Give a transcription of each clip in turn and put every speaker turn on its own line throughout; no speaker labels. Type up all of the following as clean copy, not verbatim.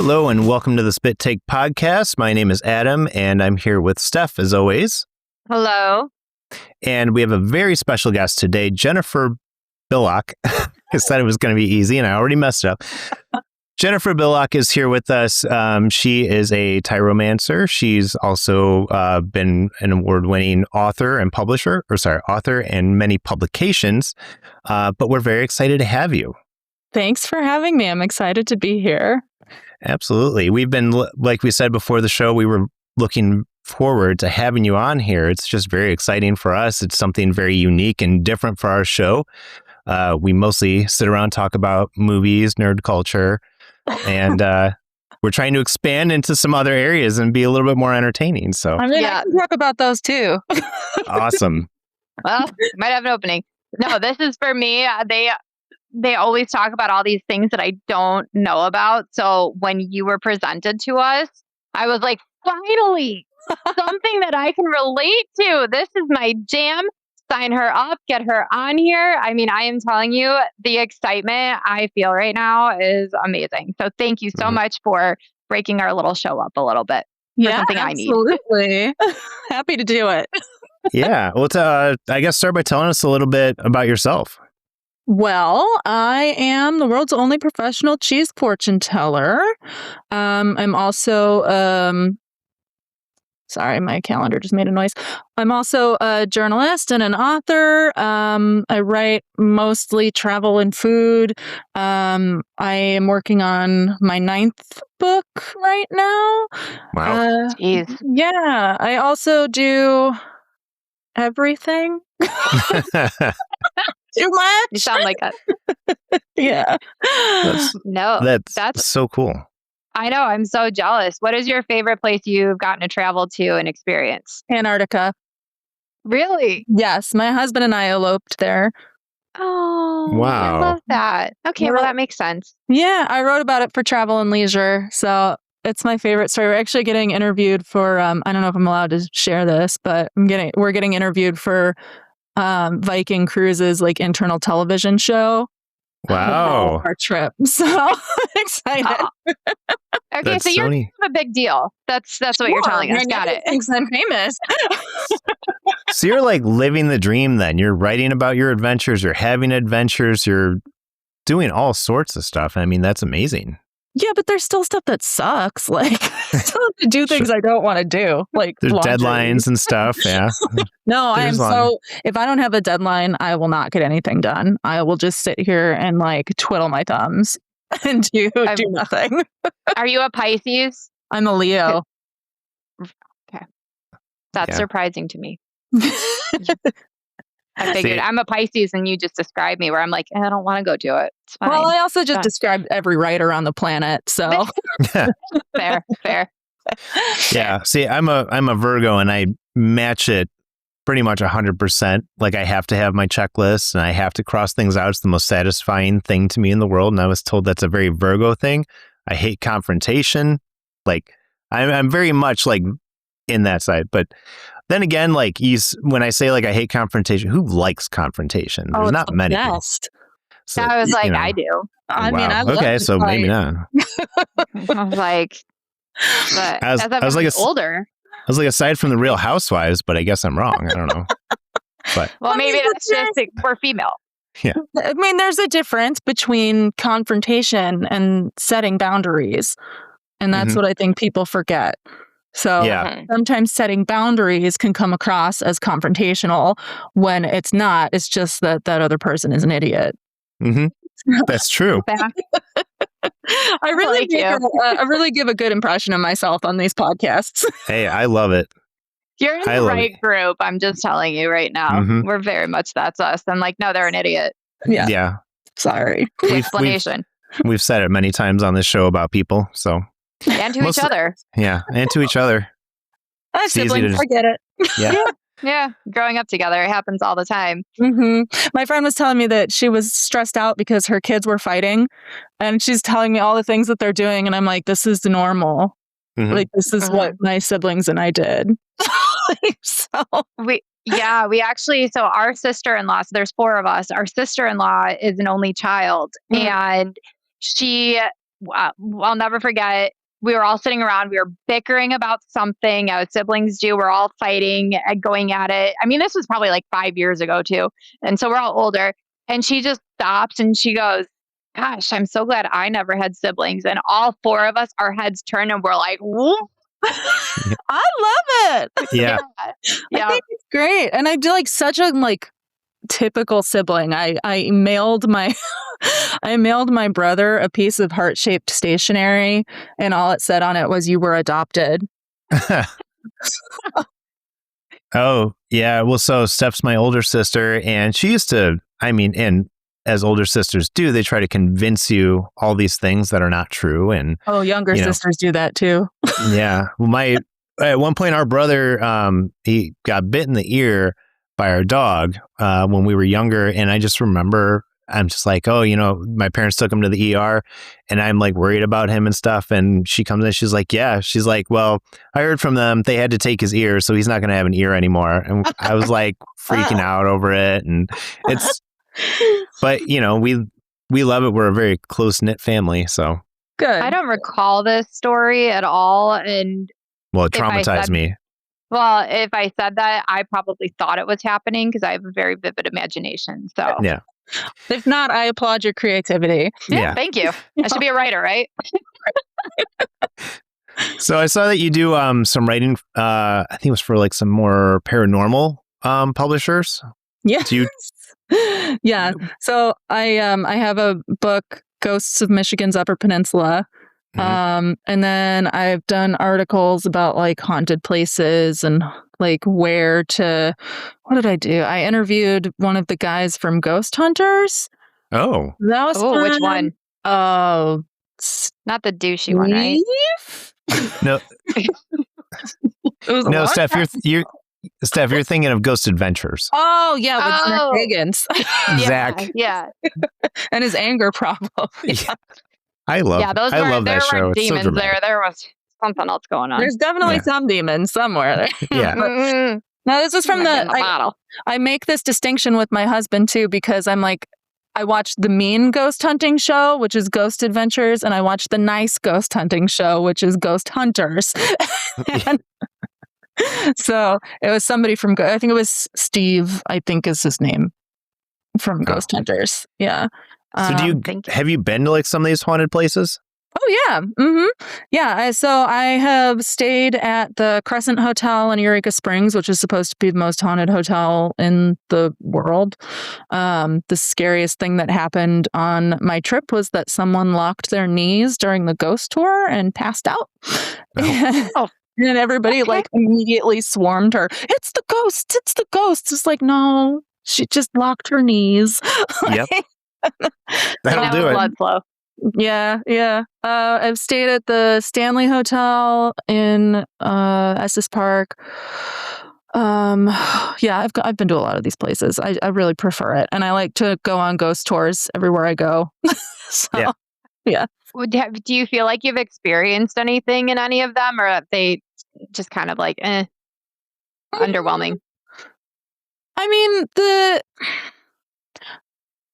Hello and welcome to the Spit Take podcast. My name is Adam and I'm here with Stef as always.
Hello.
And we have a very special guest today, Jennifer Billock. I said it was going to be easy and I already messed it up. Jennifer Billock is here with us. She is a Tiromancer. She's also been an award-winning author and author in many publications. But we're very excited to have you.
Thanks for having me. I'm excited to be here.
Absolutely. We've been, like we said before the show, we were looking forward to having you on here. It's just very exciting for us. It's something very unique and different for our show. We mostly sit around and talk about movies, nerd culture, and we're trying to expand into some other areas and be a little bit more entertaining. So
I can talk about those too.
Awesome.
Well, might have an opening. No, this is for me. They always talk about all these things that I don't know about. So when you were presented to us, I was like, finally, something that I can relate to. This is my jam. Sign her up, get her on here. I mean, I am telling you, the excitement I feel right now is amazing. So thank you so much for breaking our little show up a little bit. Something
absolutely.
I need.
Happy to do it.
Yeah. Well, I guess start by telling us a little bit about yourself.
Well, I am the world's only professional cheese fortune teller. I'm also, sorry, my calendar just made a noise. I'm also a journalist and an author. I write mostly travel and food. I am working on my 9th book right now.
Wow.
Jeez.
Yeah, I also do everything. Too much?
You sound like that.
Yeah.
That's so cool.
I know. I'm so jealous. What is your favorite place you've gotten to travel to and experience?
Antarctica.
Really?
Yes. My husband and I eloped there.
Oh,
wow.
I love that. Okay, well, that makes sense.
Yeah. I wrote about it for Travel and Leisure. So it's my favorite story. We're actually getting interviewed for, I don't know if I'm allowed to share this, but we're getting interviewed for Viking Cruises internal television show.
Wow.
Our trip. So excited.
Oh. Okay, so you're a big deal. That's what you're telling us. Got it.
Thinks I'm famous.
So you're living the dream then. You're writing about your adventures, you're having adventures, you're doing all sorts of stuff. I mean, that's amazing.
Yeah, but there's still stuff that sucks. I still have to do things I don't want to do.
There's
laundry.
deadlines and stuff. Yeah.
No, if I don't have a deadline, I will not get anything done. I will just sit here and twiddle my thumbs and do nothing.
Are you a Pisces?
I'm a Leo.
Okay. That's surprising to me. I figured I'm a Pisces and you just described me where I'm like, I don't want to go do it. It's fine.
Well, I also just described every writer on the planet. So
fair.
Yeah. See, I'm a Virgo and I match it pretty much 100%. I have to have my checklist and I have to cross things out. It's the most satisfying thing to me in the world. And I was told that's a very Virgo thing. I hate confrontation. I'm very much in that side, but then again, when I say I hate confrontation, who likes confrontation? There's not many.
Best.
So,
I was I do.
I mean, I love
okay, so maybe not.
I was but as I've been older.
I was aside from the Real Housewives, but I guess I'm wrong. I don't know. But
well, maybe that's just we're female.
Yeah.
I mean, there's a difference between confrontation and setting boundaries. And that's what I think people forget. So sometimes setting boundaries can come across as confrontational when it's not. It's just that other person is an idiot.
Mm-hmm. That's true.
I really give a good impression of myself on these podcasts.
Hey, I love it.
You're in the right group. I'm just telling you right now. Mm-hmm. We're very much that's us. I'm no, they're an idiot.
Yeah.
Yeah.
Sorry.
Explanation.
We've said it many times on this show about people. So.
And to each other.
Yeah, and to each other.
Siblings, I get it.
Yeah.
Yeah, growing up together, it happens all the time.
Mm-hmm. My friend was telling me that she was stressed out because her kids were fighting, and she's telling me all the things that they're doing, and I'm like, this is normal. Mm-hmm. This is what my siblings and I did.
We actually, so our sister-in-law, so there's 4 of us, our sister-in-law is an only child, and she I'll never forget. We were all sitting around. We were bickering about something, as siblings do. We're all fighting and going at it. I mean, this was probably like 5 years ago too. And so we're all older. And she just stops and she goes, "Gosh, I'm so glad I never had siblings." And all four of us, our heads turned and we're like, "Whoop."
I love it.
Yeah.
I think it's great. And I do like such a like typical sibling. I mailed my I mailed my brother a piece of heart-shaped stationery, and all it said on it was, "You were adopted."
Oh, yeah. Well, so Steph's my older sister, and she used to, and as older sisters do, they try to convince you all these things that are not true. And
younger sisters do that too.
Yeah. Well, at one point, our brother, he got bit in the ear by our dog when we were younger. And I just remember, I'm just like, my parents took him to the ER, and I'm like worried about him and stuff. And she comes in, she's like, "Well, I heard from them, they had to take his ear, so he's not going to have an ear anymore." And I was like freaking out over it. And but we love it. We're a very close knit family. So
good.
I don't recall this story at all. And
well, it traumatized me.
Well, if I said that, I probably thought it was happening because I have a very vivid imagination. So
yeah.
If not, I applaud your creativity.
Yeah. Thank you. I should be a writer, right?
So I saw that you do some writing. I think it was for like some more paranormal publishers.
Yeah.
Do you?
Yeah. So I have a book, Ghosts of Michigan's Upper Peninsula. And then I've done articles about like haunted places and like what did I do? I interviewed one of the guys from Ghost Hunters.
Oh.
That was fun.
Which one?
Oh,
not the douchey one, right?
No. No, Steph, you're thinking of Ghost Adventures.
Oh, yeah, with Zach Higgins.
Zach.
Yeah.
And his anger problem.
Yeah.
I love that show.
Were demons there. There was something else going on.
There's definitely some demons somewhere.
Yeah.
No, this was from I make this distinction with my husband too, because I'm like, I watched the mean ghost hunting show, which is Ghost Adventures, and I watched the nice ghost hunting show, which is Ghost Hunters. So it was somebody from, I think it was Steve, I think is his name, from Ghost Hunters. Yeah.
So have you been to like some of these haunted places?
Oh, yeah. Mm-hmm. Yeah. So I have stayed at the Crescent Hotel in Eureka Springs, which is supposed to be the most haunted hotel in the world. The scariest thing that happened on my trip was that someone locked their knees during the ghost tour and passed out.
Oh.
And everybody like immediately swarmed her. "It's the ghost. It's the ghost." It's like, no, she just locked her knees.
Yep. That'll do it.
Blood flow.
Yeah. I've stayed at the Stanley Hotel in Estes Park. Yeah, I've been to a lot of these places. I really prefer it, and I like to go on ghost tours everywhere I go. So, yeah.
Do you feel like you've experienced anything in any of them, or are they just kind of like underwhelming?
I mean,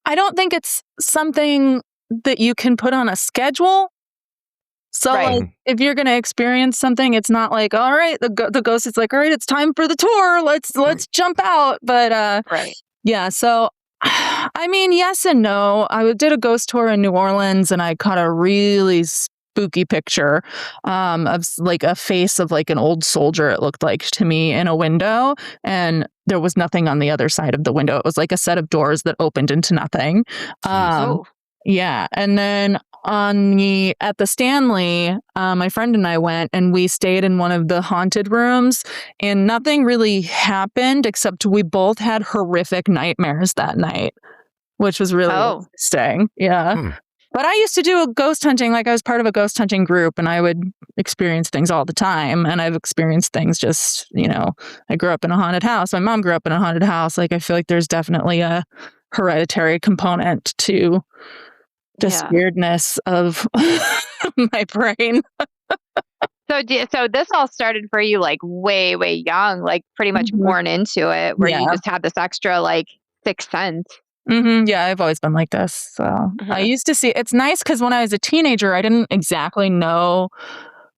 I don't think it's something that you can put on a schedule. So like, if you're going to experience something, it's not like, all right, the ghost is like, all right, it's time for the tour. Let's jump out. But yeah, so I mean, yes and no. I did a ghost tour in New Orleans, and I caught a really spooky picture of like a face of like an old soldier, it looked like to me, in a window, and there was nothing on the other side of the window. It was like a set of doors that opened into nothing. Yeah. And then at the Stanley, my friend and I went, and we stayed in one of the haunted rooms, and nothing really happened except we both had horrific nightmares that night, which was really interesting. Yeah. But I used to do a ghost hunting, like I was part of a ghost hunting group, and I would experience things all the time. And I've experienced things just, I grew up in a haunted house. My mom grew up in a haunted house. Like, I feel like there's definitely a hereditary component to the weirdness of my brain.
So this all started for you like way, way young, like pretty much born into it, where you just had this extra like sixth sense.
Yeah, I've always been like this. So I used to see, it's nice because when I was a teenager, I didn't exactly know,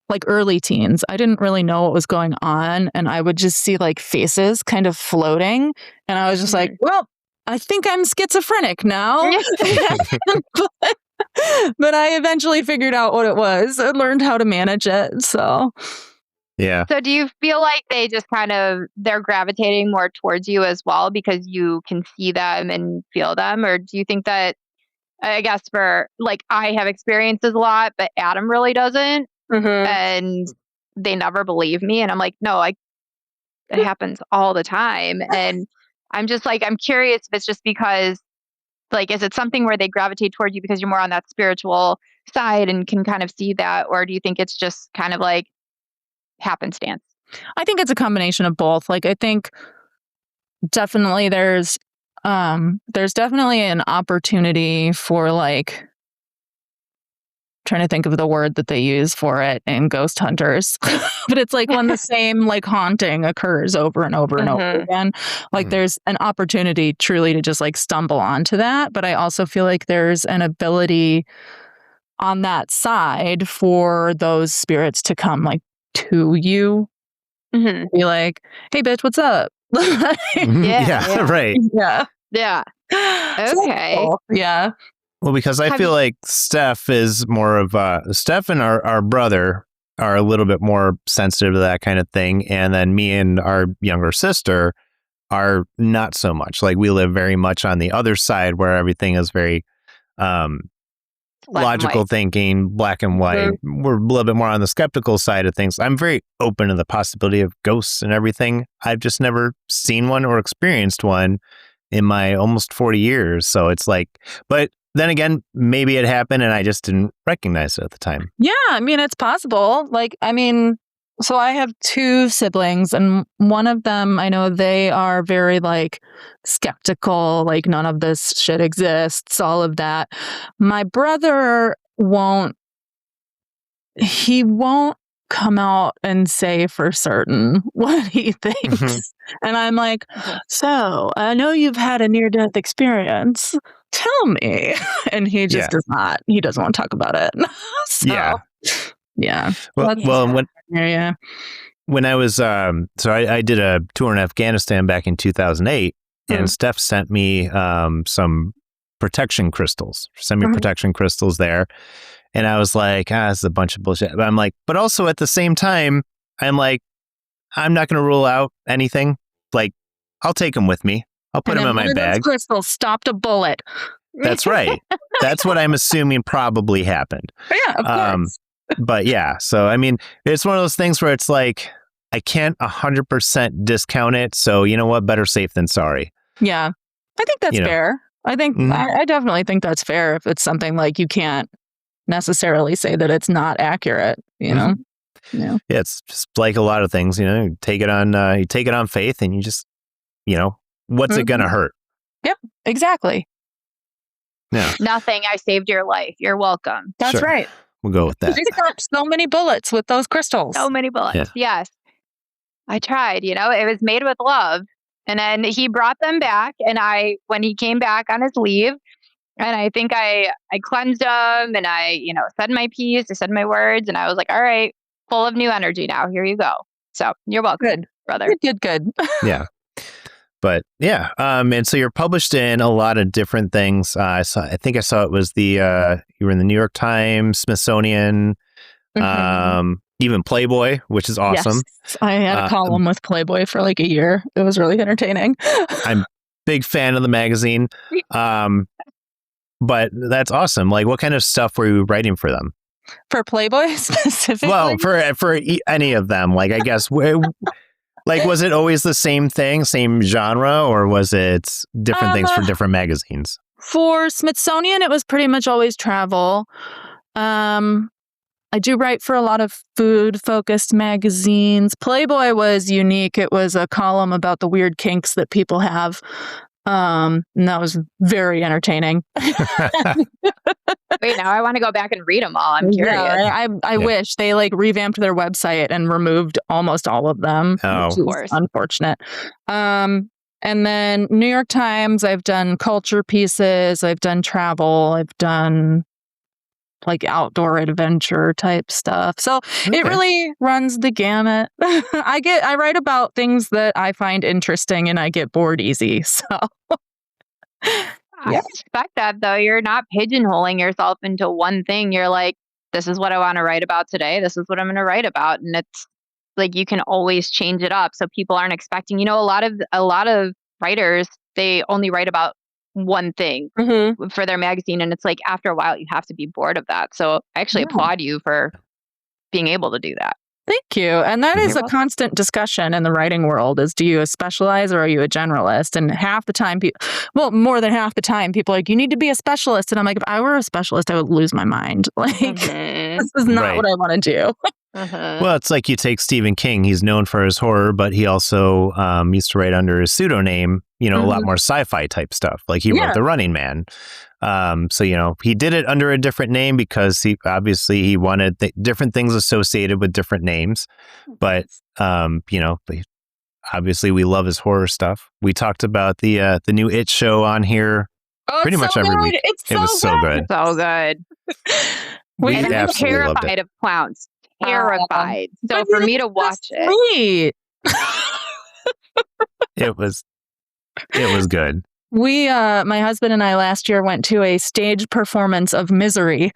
like early teens, I didn't really know what was going on. And I would just see like faces kind of floating. And I was just like, well, I think I'm schizophrenic now. But I eventually figured out what it was and learned how to manage it. So,
yeah.
So do you feel like they just they're gravitating more towards you as well because you can see them and feel them? Or do you think that, I guess for like, I have experiences a lot, but Adam really doesn't. And they never believe me. And I'm like, no, it happens all the time. And I'm just like, I'm curious if it's just because, like, is it something where they gravitate toward you because you're more on that spiritual side and can kind of see that? Or do you think it's just kind of like happenstance?
I think it's a combination of both. Like, I think definitely there's definitely an opportunity for like, trying to think of the word that they use for it in Ghost Hunters, but it's like when the same like haunting occurs over and over and over again, like there's an opportunity truly to just like stumble onto that. But I also feel like there's an ability on that side for those spirits to come like to you, be like, hey bitch, what's up?
Right.
Yeah. Okay.
So, yeah.
Well, because I feel like Stef is more of Stef and our brother are a little bit more sensitive to that kind of thing. And then me and our younger sister are not so much. Like we live very much on the other side where everything is very logical thinking, black and white. We're a little bit more on the skeptical side of things. I'm very open to the possibility of ghosts and everything. I've just never seen one or experienced one in my almost 40 years. So it's like, but then again, maybe it happened and I just didn't recognize it at the time.
Yeah, I mean, it's possible. Like, I mean, so I have two siblings and one of them, I know they are very like skeptical, like none of this shit exists, all of that. My brother won't come out and say for certain what he thinks. And I'm like, so I know you've had a near-death experience. Tell me. And he just does not. He doesn't want to talk about it. So, yeah.
Well, when I was, so I did a tour in Afghanistan back in 2008, and Steph sent me some protection crystals, semi-protection crystals there. And I was like, this is a bunch of bullshit. But I'm like, but also at the same time, I'm like, I'm not going to rule out anything. Like, I'll take them with me. I'll put them in my bag.
Those crystals stopped a bullet.
That's right. That's what I'm assuming probably happened.
Yeah, of course.
But yeah, so I mean, it's one of those things where it's like, I can't 100% discount it. So you know what? Better safe than sorry.
Yeah, I think that's fair. I think I definitely think that's fair if it's something like you can't necessarily say that it's not accurate, you know? Yeah,
it's just like a lot of things, you take it on faith and you just, what's it going to hurt?
Yep, exactly.
Yeah.
Nothing. I saved your life. You're welcome.
That's right.
We'll go with that.
You got so many bullets with those crystals.
So many bullets. Yeah. Yes. I tried, it was made with love. And then he brought them back. And when he came back on his leave, and I think I cleansed them and I, said my piece, I said my words, and I was like, all right, full of new energy now. Here you go. So you're welcome,
good,
brother.
Good.
Yeah. But yeah, and so you're published in a lot of different things. I think I saw it was you were in the New York Times, Smithsonian, even Playboy, which is awesome.
Yes. I had a column with Playboy for like a year. It was really entertaining.
I'm a big fan of the magazine. But that's awesome. Like, what kind of stuff were you writing for them?
For Playboy specifically?
Well, for any of them, like, I guess, like, was it always the same thing, same genre, or was it different things for different magazines?
For Smithsonian, it was pretty much always travel. I do write for a lot of food-focused magazines. Playboy was unique. It was a column about the weird kinks that people have. And that was very entertaining.
Wait, now I want to go back and read them all. I'm curious.
Yeah, I wish they like revamped their website and removed almost all of them.
Oh,
which is unfortunate. And then New York Times, I've done culture pieces, I've done travel, I've done like outdoor adventure type stuff. So it really runs the gamut. I write about things that I find interesting and I get bored easy. So
I respect that, though. You're not pigeonholing yourself into one thing. You're like, this is what I want to write about today. This is what I'm going to write about. And it's like, you can always change it up. So people aren't expecting, a lot of writers, they only write about one thing for their magazine. And it's like, after a while, you have to be bored of that. So I actually applaud you for being able to do that.
Thank you. And that is a constant discussion in the writing world is, do you specialize or are you a generalist? And half the time, more than half the time, people are like, you need to be a specialist. And I'm like, if I were a specialist, I would lose my mind. Like, this is not what I want to do.
Well, it's like you take Stephen King. He's known for his horror, but he also used to write under his pseudonym, a lot more sci-fi type stuff. Like he wrote The Running Man. So, he did it under a different name because he wanted different things associated with different names. But, obviously we love his horror stuff. We talked about the new It show on here pretty much every week. It was so good.
So good.
And I'm
terrified of clowns. Terrified. So for me to watch it.
It was good.
We, my husband and I last year went to a stage performance of Misery.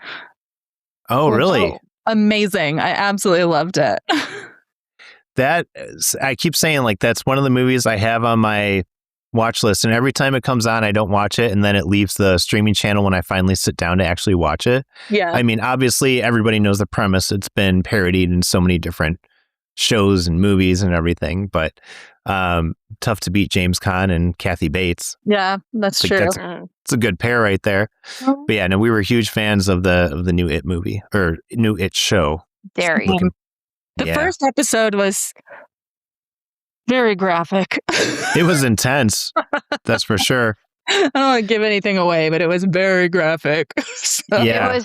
Oh, really?
Amazing. I absolutely loved it.
I keep saying like, that's one of the movies I have on my watch list. And every time it comes on, I don't watch it. And then it leaves the streaming channel when I finally sit down to actually watch it.
Yeah.
I mean, obviously everybody knows the premise. It's been parodied in so many different shows and movies and everything, but tough to beat James Caan and Kathy Bates.
Yeah, that's true.
It's a good pair right there. But yeah, no, we were huge fans of the new It movie or new It show.
Very.
The first episode was very graphic.
It was intense. That's for sure.
I don't want to give anything away, but it was very graphic. So.
Yeah.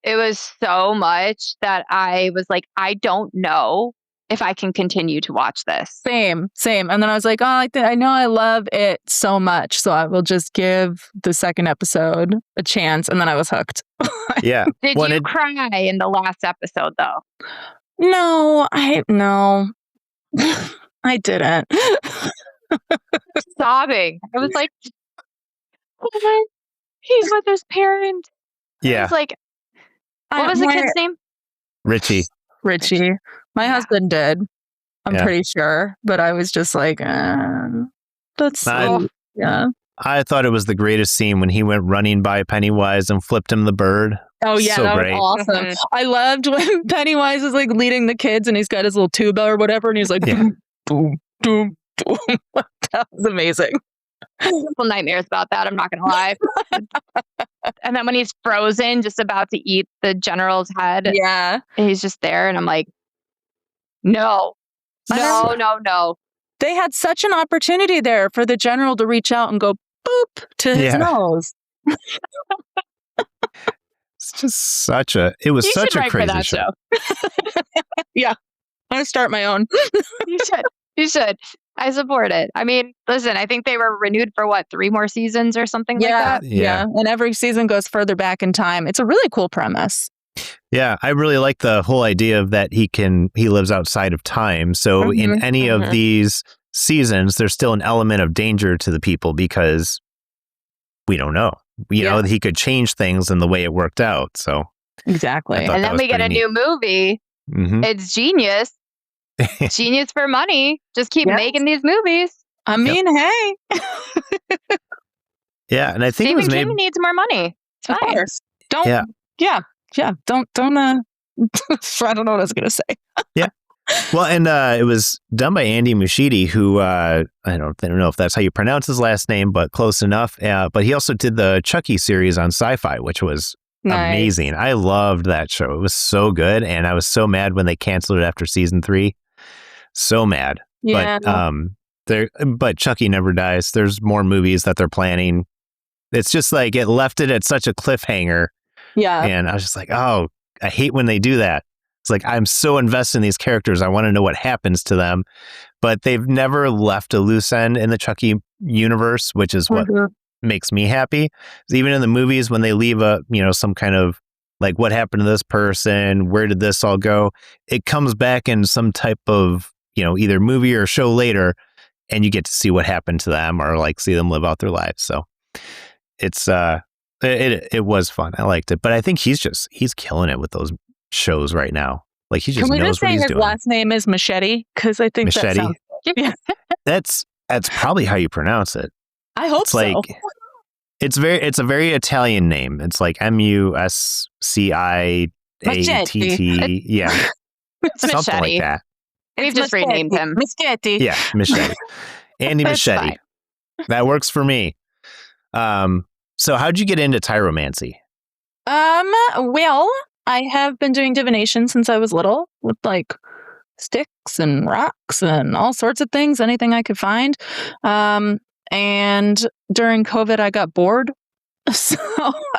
It was so much that I was like, I don't know if I can continue to watch this.
Same. And then I was like, I know I love it so much, so I will just give the second episode a chance. And then I was hooked.
Yeah.
Did you cry in the last episode, though?
No, I didn't.
Sobbing. I was like, he's with his parent.
Yeah.
I was like, what was the kid's name?
Richie.
My husband did. I'm pretty sure. But I was just like, that's so,
I thought it was the greatest scene when he went running by Pennywise and flipped him the bird.
Oh, yeah, so that was awesome. I loved when Pennywise is like leading the kids and he's got his little tuba or whatever. And he's like, boom, boom, boom, boom. That was amazing.
Well, nightmares about that, I'm not going to lie. And then when he's frozen, just about to eat the general's head.
Yeah.
He's just there. And I'm like, no.
They had such an opportunity there for the general to reach out and go boop to his nose.
It's just such a crazy show.
Yeah. I'm going to start my own.
You should. I support it. I mean, listen, I think they were renewed for 3 more seasons or something like that?
Yeah. And every season goes further back in time. It's a really cool premise.
Yeah, I really like the whole idea of that he lives outside of time. So in any of these seasons, there's still an element of danger to the people because we don't know. You know, he could change things in the way it worked out. So
exactly.
And then we get a new movie. It's genius. Genius for money. Just keep making these movies.
I mean, hey.
Yeah, and I think
Stephen
it was
King needs more money. It's fine.
Of course. Don't. Don't. I don't know what I was gonna say.
Yeah. Well, and it was done by Andy Muschietti, who I don't know if that's how you pronounce his last name, but close enough. But he also did the Chucky series on Sci-Fi, which was amazing. I loved that show. It was so good, and I was so mad when they canceled it after season 3. So mad.
Yeah.
But Chucky never dies. There's more movies that they're planning. It's just like it left it at such a cliffhanger.
Yeah.
And I was just like, oh, I hate when they do that. It's like, I'm so invested in these characters. I want to know what happens to them. But they've never left a loose end in the Chucky universe, which is what makes me happy. Even in the movies, when they leave some kind of like, what happened to this person? Where did this all go? It comes back in some type of, either movie or show later, and you get to see what happened to them or like see them live out their lives. So it's, it was fun. I liked it. But I think he's killing it with those shows right now. Like, he just knows what he's doing.
His last name is Machete? Because I think
Machete.
that sounds... Yeah.
That's probably how you pronounce it.
I hope so.
Like, it's a very Italian name. It's like Musciatt. Yeah. Something like that.
We've just renamed him.
Machete.
Yeah, Machete. Andy Machete. That works for me. So how'd you get into Tiromancy?
Well, I have been doing divination since I was little with like sticks and rocks and all sorts of things, anything I could find. And during COVID, I got bored. So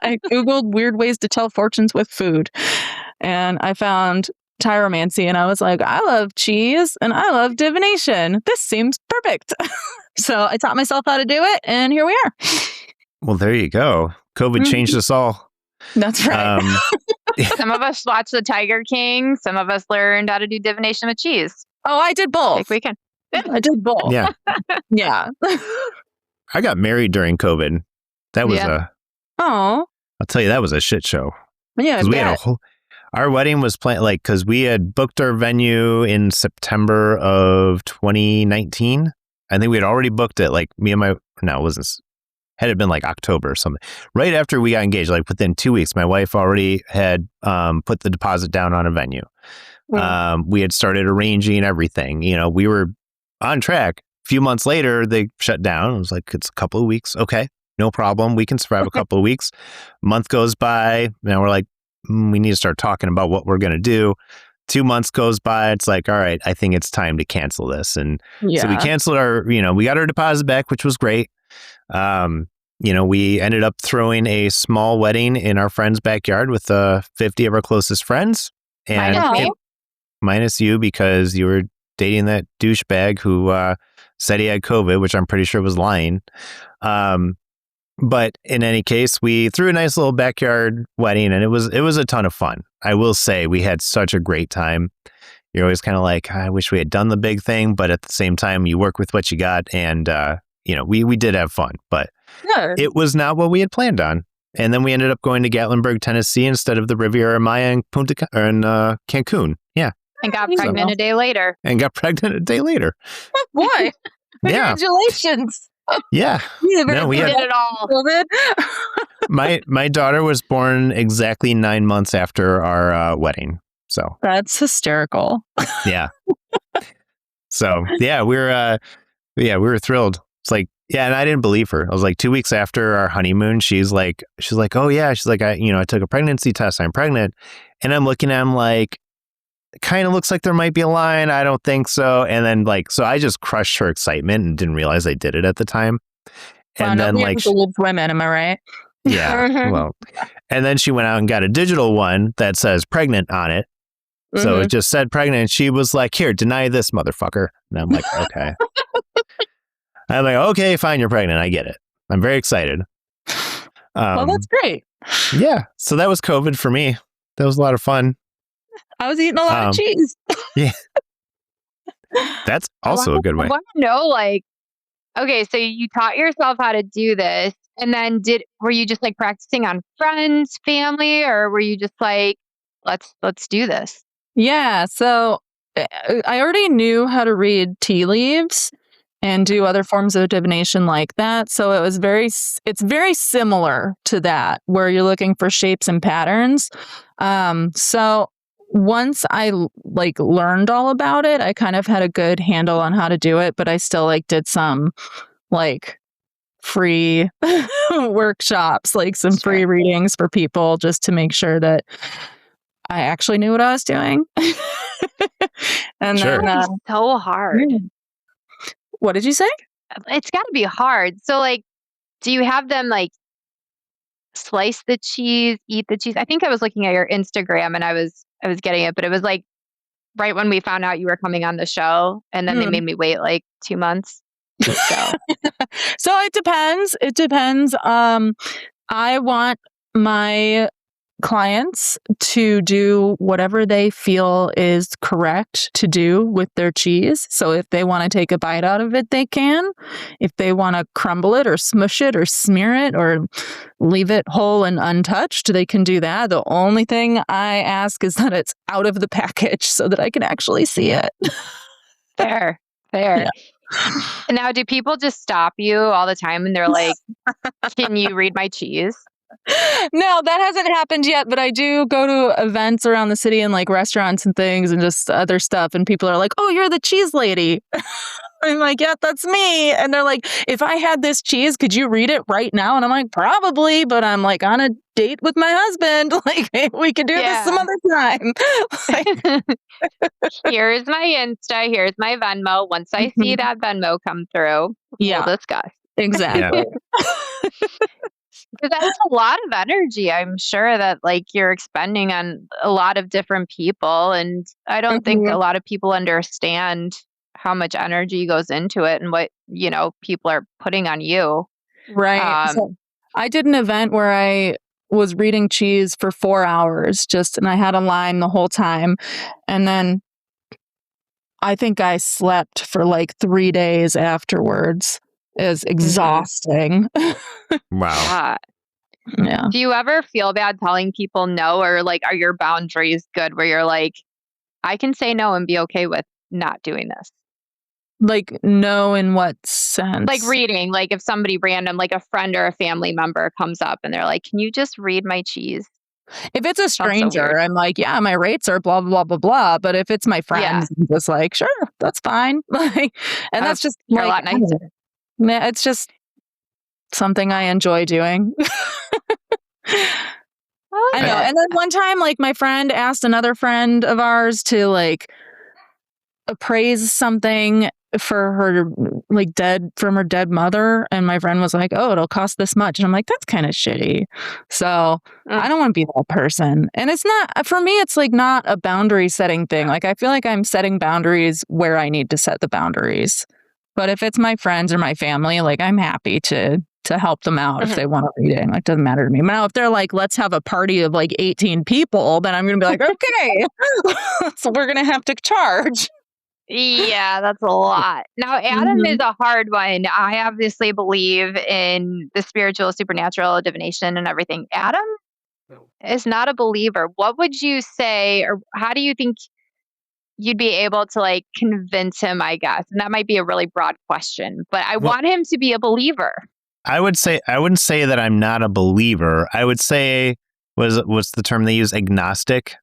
I Googled weird ways to tell fortunes with food. And I found Tiromancy, and I was like, I love cheese and I love divination. This seems perfect. So I taught myself how to do it, and here we are.
Well, there you go. COVID changed us all.
That's right.
Some of us watched The Tiger King. Some of us learned how to do divination with cheese.
Oh, I did both.
Like we can.
I did both.
Yeah.
Yeah.
I got married during COVID. That was
I'll
tell you, that was a shit show.
Yeah.
We had our wedding was planned, like, because we had booked our venue in September of 2019. I think we had already booked it. Like, had it been like October or something. Right after we got engaged, like within 2 weeks, my wife already had put the deposit down on a venue. We had started arranging everything. We were on track. A few months later, they shut down. It was like, it's a couple of weeks. Okay, no problem. We can survive a couple of weeks. Month goes by. Now we're like, we need to start talking about what we're going to do. 2 months goes by. It's like, all right, I think it's time to cancel this. And so we canceled we got our deposit back, which was great. We ended up throwing a small wedding in our friend's backyard with 50 of our closest friends. And minus you, because you were dating that douchebag who said he had COVID, which I'm pretty sure was lying. But in any case, we threw a nice little backyard wedding, and it was a ton of fun. I will say we had such a great time. You're always kind of like, I wish we had done the big thing, but at the same time, you work with what you got, and we did have fun, but it was not what we had planned on. And then we ended up going to Gatlinburg, Tennessee, instead of the Riviera Maya in Cancun. Yeah,
and got pregnant a day later.
Boy, congratulations!
Yeah,
we did it all.
My daughter was born exactly 9 months after our wedding. So
that's hysterical.
Yeah. So yeah, we were thrilled. It's like, yeah, and I didn't believe her. I was like, 2 weeks after our honeymoon, she's like, oh yeah, she's like, I took a pregnancy test. I'm pregnant, and I'm looking at him like, kind of looks like there might be a line. I don't think so. And then so I just crushed her excitement and didn't realize I did it at the time. And then
women, am I right?
Yeah. Well, and then she went out and got a digital one that says pregnant on it. So it just said pregnant. And she was like, here, deny this, motherfucker. And I'm like, okay. I'm like, okay, fine, you're pregnant. I get it. I'm very excited.
Well, that's great.
Yeah. So that was COVID for me. That was a lot of fun.
I was eating a lot of cheese.
Yeah. That's also a good way.
I want to know, okay, so you taught yourself how to do this, and then were you just like practicing on friends, family, or were you just like, let's do this? Yeah.
So I already knew how to read tea leaves and do other forms of divination like that. So it's very similar to that, where you're looking for shapes and patterns. So once I learned all about it, I kind of had a good handle on how to do it, but I still did some free workshops, some free readings for people, just to make sure that I actually knew what I was doing. And
sure.
Then it's so hard.
What did you say?
It's got to be hard. So do you have them slice the cheese, eat the cheese? I think I was looking at your Instagram, and I was I was getting it, but it was like right when we found out you were coming on the show, and then they made me wait like 2 months. So,
So it depends. It depends. I want my clients to do whatever they feel is correct to do with their cheese. So if they want to take a bite out of it, they can. If they want to crumble it or smush it or smear it or leave it whole and untouched, they can do that. The only thing I ask is that it's out of the package so that I can actually see it.
fair. Yeah. And now, do people just stop you all the time and they're like, can you read my cheese?
No, that hasn't happened yet, but I do go to events around the city and like restaurants and things and just other stuff. And people are like, oh, you're the cheese lady. I'm like, yeah, that's me. And they're like, if I had this cheese, could you read it right now? And I'm like, probably, but I'm like on a date with my husband. Like, hey, we could do this some other time.
Here's my Insta. Here's my Venmo. Once I see that Venmo come through, we'll discuss.
Exactly.
Because that's a lot of energy. I'm sure that like you're expending on a lot of different people. And I don't think a lot of people understand how much energy goes into it and what, people are putting on you.
Right. So I did an event where I was reading cheese for 4 hours and I had a line the whole time. And then I think I slept for like 3 days afterwards. Is exhausting.
Wow.
Yeah.
Do you ever feel bad telling people no, or like are your boundaries good where you're like, I can say no and be okay with not doing this?
Like no in what sense?
Like reading, like if somebody random, like a friend or a family member comes up and they're like, can you just read my cheese?
If it's a stranger, I'm like, yeah, my rates are blah, blah, blah, blah. But if it's my friends, I'm just like, sure, that's fine. Like, and that's just
like, a lot nicer.
It's just something I enjoy doing. I know. And then one time, like my friend asked another friend of ours to like appraise something for her like from her dead mother, and my friend was like, oh, it'll cost this much, and I'm like, that's kind of shitty. So I don't want to be that person. And it's not, for me, it's like not a boundary setting thing. Like I feel like I'm setting boundaries where I need to set the boundaries. But if it's my friends or my family, like I'm happy to help them out if they want to read it. Like, it doesn't matter to me. Now, if they're like, let's have a party of like 18 people, then I'm going to be like, okay, so we're going to have to charge.
Yeah, that's a lot. Now, Adam is a hard one. I obviously believe in the spiritual, supernatural, divination, and everything. Adam is not a believer. What would you say, or how do you think you'd be able to like convince him, I guess? And that might be a really broad question, but I want him to be a believer.
I wouldn't say that I'm not a believer. I would say, what's the term they use? Agnostic.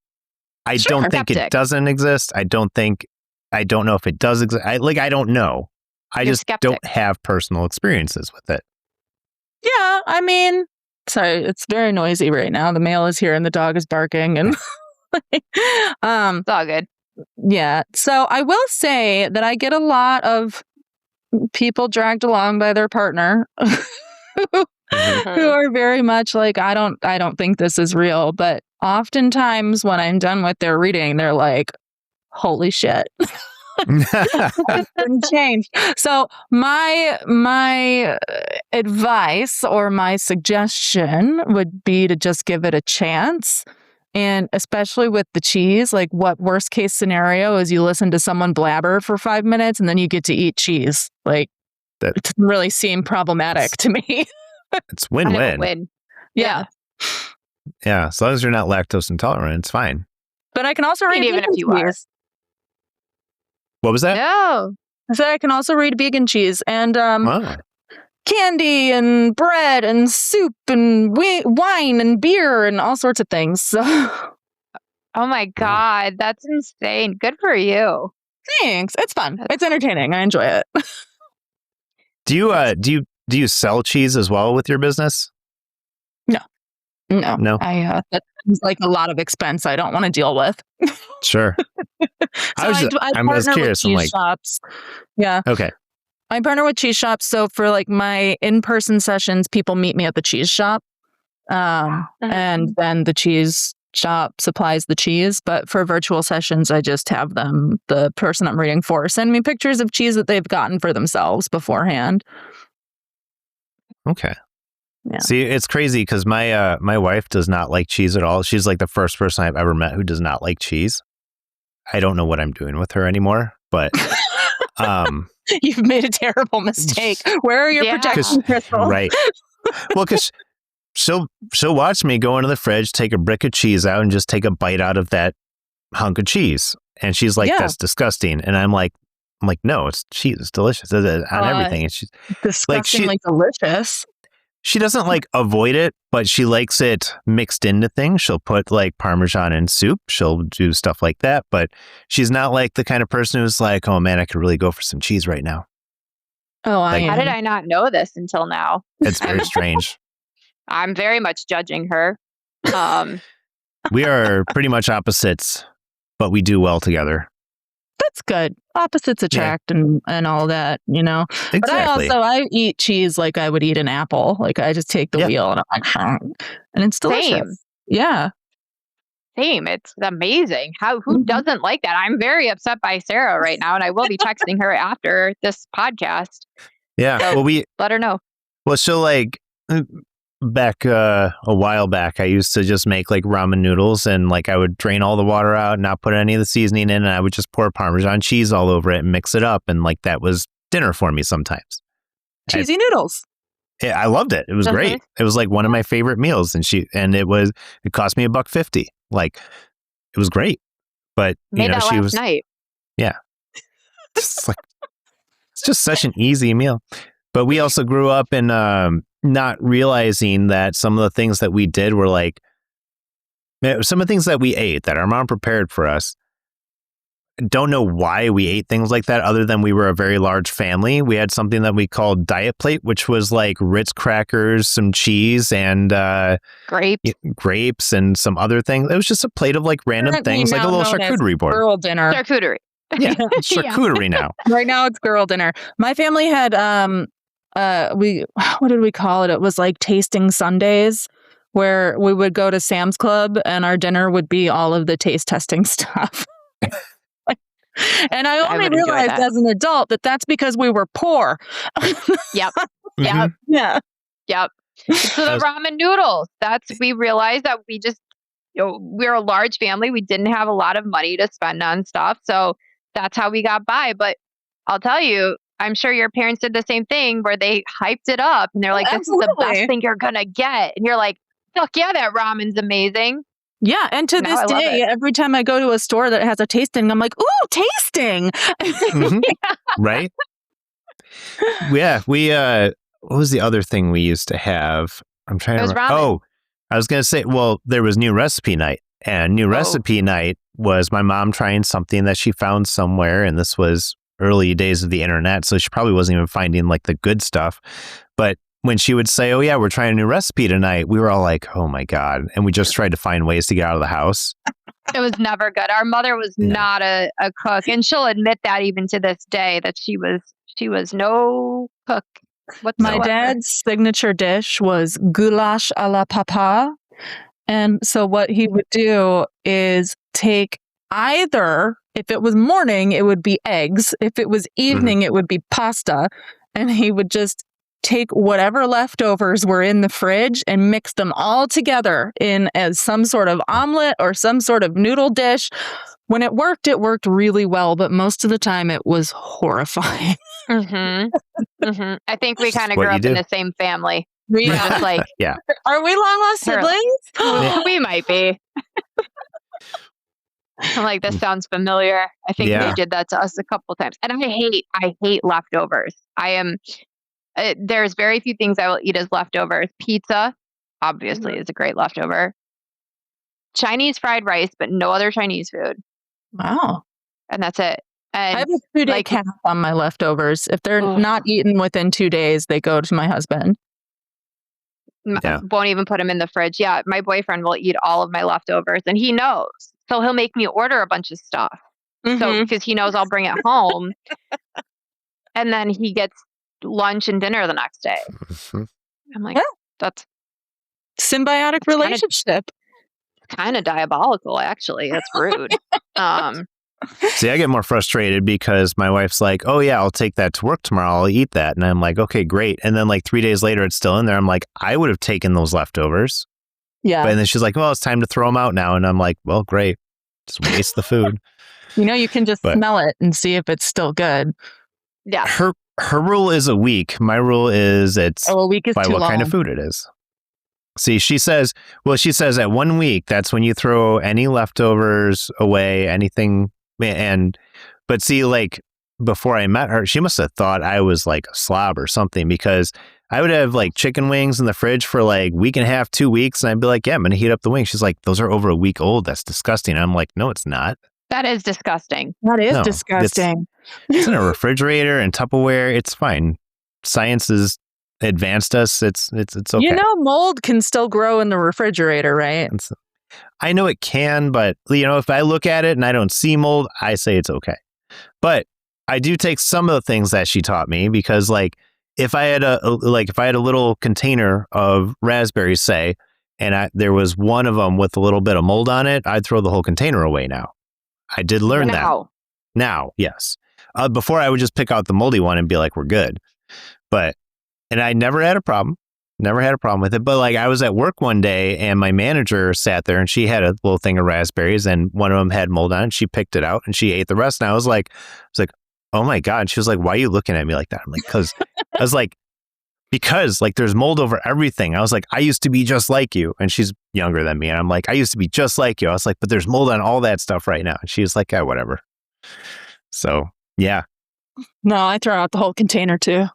I don't think it doesn't exist. I don't know if it does exist. I don't know. I just don't have personal experiences with it.
Yeah, I mean, sorry, it's very noisy right now. The mail is here and the dog is barking and
it's all good.
Yeah. So I will say that I get a lot of people dragged along by their partner who are very much like, I don't think this is real. But oftentimes when I'm done with their reading, they're like, holy shit. It's been changed. So my advice or my suggestion would be to just give it a chance. And especially with the cheese, like what worst case scenario is you listen to someone blabber for 5 minutes and then you get to eat cheese. Like it doesn't really seem problematic to me.
It's win-win.
Yeah.
Yeah. As long as you're not lactose intolerant, it's fine.
But I can also read
even if you are.
What was that?
No.
I said I can also read vegan cheese and candy and bread and soup and wine and beer and all sorts of things. So.
Oh my God, that's insane. Good for you.
Thanks. It's fun. It's entertaining. I enjoy it.
Do you sell cheese as well with your business?
No. That's like a lot of expense I don't want to deal with.
Sure.
I was curious. I'm like, shops. Yeah.
Okay.
I partner with cheese shops. So for like my in-person sessions, people meet me at the cheese shop. And then the cheese shop supplies the cheese, but for virtual sessions, I just have the person I'm reading for, send me pictures of cheese that they've gotten for themselves beforehand.
Okay.
Yeah.
See, it's crazy because my wife does not like cheese at all. She's like the first person I've ever met who does not like cheese. I don't know what I'm doing with her anymore, but
you've made a terrible mistake. Where are your protection crystals?
Right. Well, because she'll watch me go into the fridge, take a brick of cheese out, and just take a bite out of that hunk of cheese, and she's like, "That's disgusting." And I'm like, "No, it's cheese. It's delicious on everything." And she's
disgustingly delicious.
She doesn't like avoid it, but she likes it mixed into things. She'll put like Parmesan in soup. She'll do stuff like that, but she's not like the kind of person who's like, "Oh man, I could really go for some cheese right now."
Oh,
like,
how did I not know this until now?
It's very strange.
I'm very much judging her.
We are pretty much opposites, but we do well together.
That's good. Opposites attract and all that, you know.
Exactly.
But I eat cheese like I would eat an apple. Like I just take the wheel and I'm like, and it's delicious.
Same.
Yeah.
Same. It's amazing. Who doesn't like that? I'm very upset by Sarah right now, and I will be texting her after this podcast.
Yeah.
So
well,
let her know.
Well, so like back a while back, I used to just make like ramen noodles, and like I would drain all the water out, not put any of the seasoning in, and I would just pour Parmesan cheese all over it and mix it up, and like that was dinner for me sometimes.
Cheesy noodles.
Yeah, I loved it. It was great. It was like one of my favorite meals, and it cost me $1.50. Like it was great, but
Made that
she
last
was
night.
Yeah, it's just such an easy meal. But we also grew up in not realizing that some of the things that we did were like some of the things that we ate that our mom prepared for us. Don't know why we ate things like that other than we were a very large family. We had something that we called diet plate, which was like Ritz crackers, some cheese, and grapes and some other things. It was just a plate of like random things, like a little charcuterie board.
Girl dinner.
Charcuterie.
Yeah, it's charcuterie now.
Right now it's girl dinner. My family had what did we call it? It was like tasting Sundays, where we would go to Sam's Club and our dinner would be all of the taste testing stuff. And I only realized as an adult that that's because we were poor.
Yep.
Mm-hmm.
Yeah.
Yep. So the ramen noodles, we realized that we just, we're a large family. We didn't have a lot of money to spend on stuff. So that's how we got by. But I'll tell you, I'm sure your parents did the same thing where they hyped it up and they're like, this is the best thing you're going to get. And you're like, fuck yeah, that ramen's amazing.
Yeah, and to this day, every time I go to a store that has a tasting, I'm like, ooh, tasting.
Mm-hmm. Right? Yeah, what was the other thing we used to have? I'm trying to remember.
Ramen.
Oh, I was going to say, well, there was new recipe night. And new recipe night was my mom trying something that she found somewhere. And this was early days of the internet. So she probably wasn't even finding like the good stuff. But when she would say, "Oh yeah, we're trying a new recipe tonight," we were all like, "Oh my God." And we just tried to find ways to get out of the house.
It was never good. Our mother was not a cook. And she'll admit that even to this day, that she was no cook whatsoever.
My dad's signature dish was goulash à la papa. And so what he would do is take either, if it was morning, it would be eggs. If it was evening, it would be pasta. And he would just take whatever leftovers were in the fridge and mix them all together in as some sort of omelet or some sort of noodle dish. When it worked really well, but most of the time it was horrifying.
I think we kind of grew up in the same family.
Yeah.
Like,
yeah.
Are we long lost siblings?
We might be. I'm like, this sounds familiar. I think they did that to us a couple times. And I hate leftovers. There's very few things I will eat as leftovers. Pizza, obviously, is a great leftover. Chinese fried rice, but no other Chinese food.
Wow.
And that's it. And
I have a 2-day cap on my leftovers. If they're not eaten within 2 days, they go to my husband.
Won't even put them in the fridge. Yeah, my boyfriend will eat all of my leftovers, and he knows. So he'll make me order a bunch of stuff. So because he knows I'll bring it home, and then he gets lunch and dinner the next day. I'm like, that's
symbiotic relationship.
kind of diabolical, actually. That's rude.
See, I get more frustrated because my wife's like, oh, yeah, I'll take that to work tomorrow. I'll eat that. And I'm like, okay, great. And then like 3 days later, it's still in there. I'm like, I would have taken those leftovers.
Yeah.
And then she's like, well, it's time to throw them out now. And I'm like, well, great. Just waste the food.
You can just smell it and see if it's still good.
Yeah.
Her rule is a week. My rule is it's
a week is
by
too
what
long.
kind of food it is. See, she says at 1 week, that's when you throw any leftovers away, anything. But see, like before I met her, she must have thought I was like a slob or something, because I would have like chicken wings in the fridge for like week and a half, 2 weeks. And I'd be like, yeah, I'm going to heat up the wings. She's like, those are over a week old. That's disgusting. And I'm like, no, it's not.
That is disgusting.
That is disgusting.
It's in a refrigerator and Tupperware. It's fine. Science has advanced us. It's okay.
Mold can still grow in the refrigerator, right?
I know it can, but if I look at it and I don't see mold, I say it's okay. But I do take some of the things that she taught me, because like if I had a little container of raspberries, say, and there was one of them with a little bit of mold on it, I'd throw the whole container away now. I did learn that. Now, yes. Before I would just pick out the moldy one and be like, we're good. And I never had a problem. Never had a problem with it. But like I was at work one day and my manager sat there and she had a little thing of raspberries and one of them had mold on it. She picked it out and she ate the rest. And I was like, oh my God. And she was like, why are you looking at me like that? I'm like, because like there's mold over everything. I was like, I used to be just like you. And she's younger than me. And I'm like, I used to be just like you. I was like, but there's mold on all that stuff right now. And she was like, yeah, whatever. So yeah.
No, I throw out the whole container too.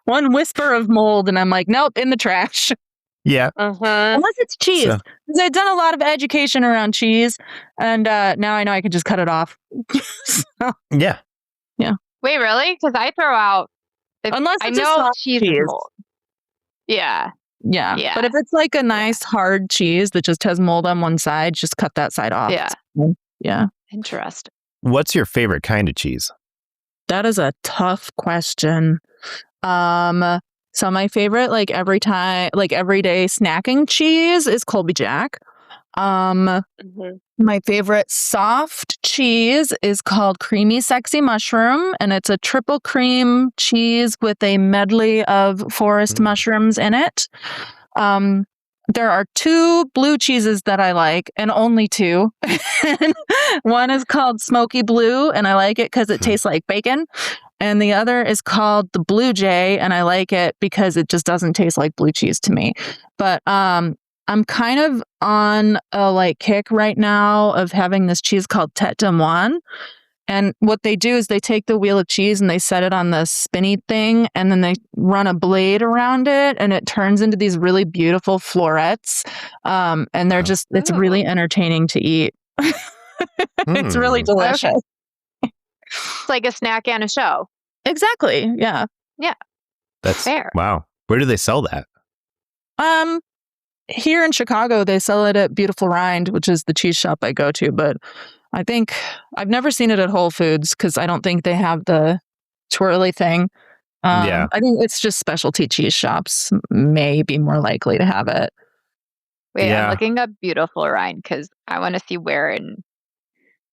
One whisper of mold and I'm like, nope, in the trash.
Yeah.
Unless it's cheese. Because I've done a lot of education around cheese and now I know I can just cut it off.
Yeah.
Wait, really? Because I throw out,
unless it's
I know cheese is mold.
Yeah. But if it's like a nice hard cheese that just has mold on one side, just cut that side off. Yeah. Interesting.
What's your favorite kind of cheese?
That is a tough question. So my favorite, like everyday snacking cheese is Colby Jack. My favorite soft cheese is called Creamy Sexy Mushroom, and it's a triple cream cheese with a medley of forest mushrooms in it. There are 2 blue cheeses that I like, and only 2. One is called Smoky Blue, and I like it because it tastes like bacon. And the other is called the Blue Jay, and I like it because it just doesn't taste like blue cheese to me. But I'm kind of on a kick right now of having this cheese called Tête de Moine. And what they do is they take the wheel of cheese and they set it on the spinny thing, and then they run a blade around it, and it turns into these really beautiful florets. And they're it's really entertaining to eat. It's really delicious.
It's like a snack and a show.
Exactly. Yeah.
That's
fair.
Wow. Where do they sell that?
Here in Chicago, they sell it at Beautiful Rind, which is the cheese shop I go to. But I think I've never seen it at Whole Foods because I don't think they have the twirly thing. I think it's just specialty cheese shops may be more likely to have it.
Wait, I'm looking up Beautiful Rind because I want to see where in.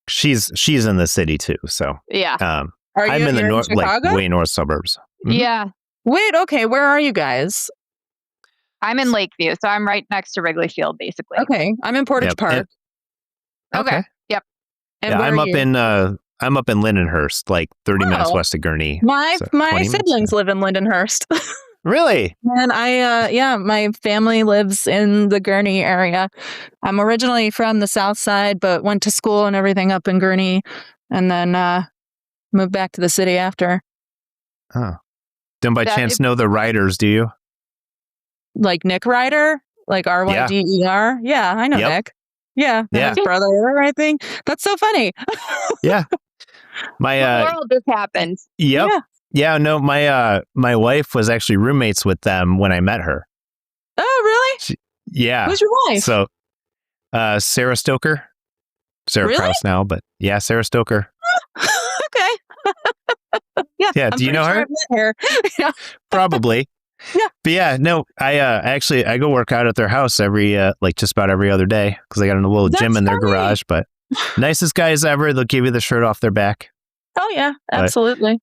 She's in the city too, so
yeah.
I'm in the north, way north suburbs.
Mm-hmm. Yeah.
Wait, okay, where are you guys?
I'm in Lakeview, so I'm right next to Wrigley Field, basically.
Okay, I'm in Portage Park.
Okay. Yep.
And
I'm up in Lindenhurst, like 30 minutes west of Gurnee.
My siblings live in Lindenhurst.
Really?
And my family lives in the Gurnee area. I'm originally from the south side, but went to school and everything up in Gurnee, and then moved back to the city after.
Oh. Don't by chance know the Riders, do you?
Like Nick Ryder? Like Ryder? Yeah, I know Nick. Yeah, his brother, I think. That's so funny.
Yeah.
The world just happened.
Yep. Yeah, no, my wife was actually roommates with them when I met her.
Oh, really? Who's your wife?
So, Sarah Stoker. Sarah Krause now, but Sarah Stoker.
Okay.
Yeah, do you know her?
I've met her.
Probably. But yeah, no, I actually I go work out at their house every like just about every other day because they got a little gym in their garage. But nicest guys ever. They'll give you the shirt off their back.
Oh yeah, absolutely.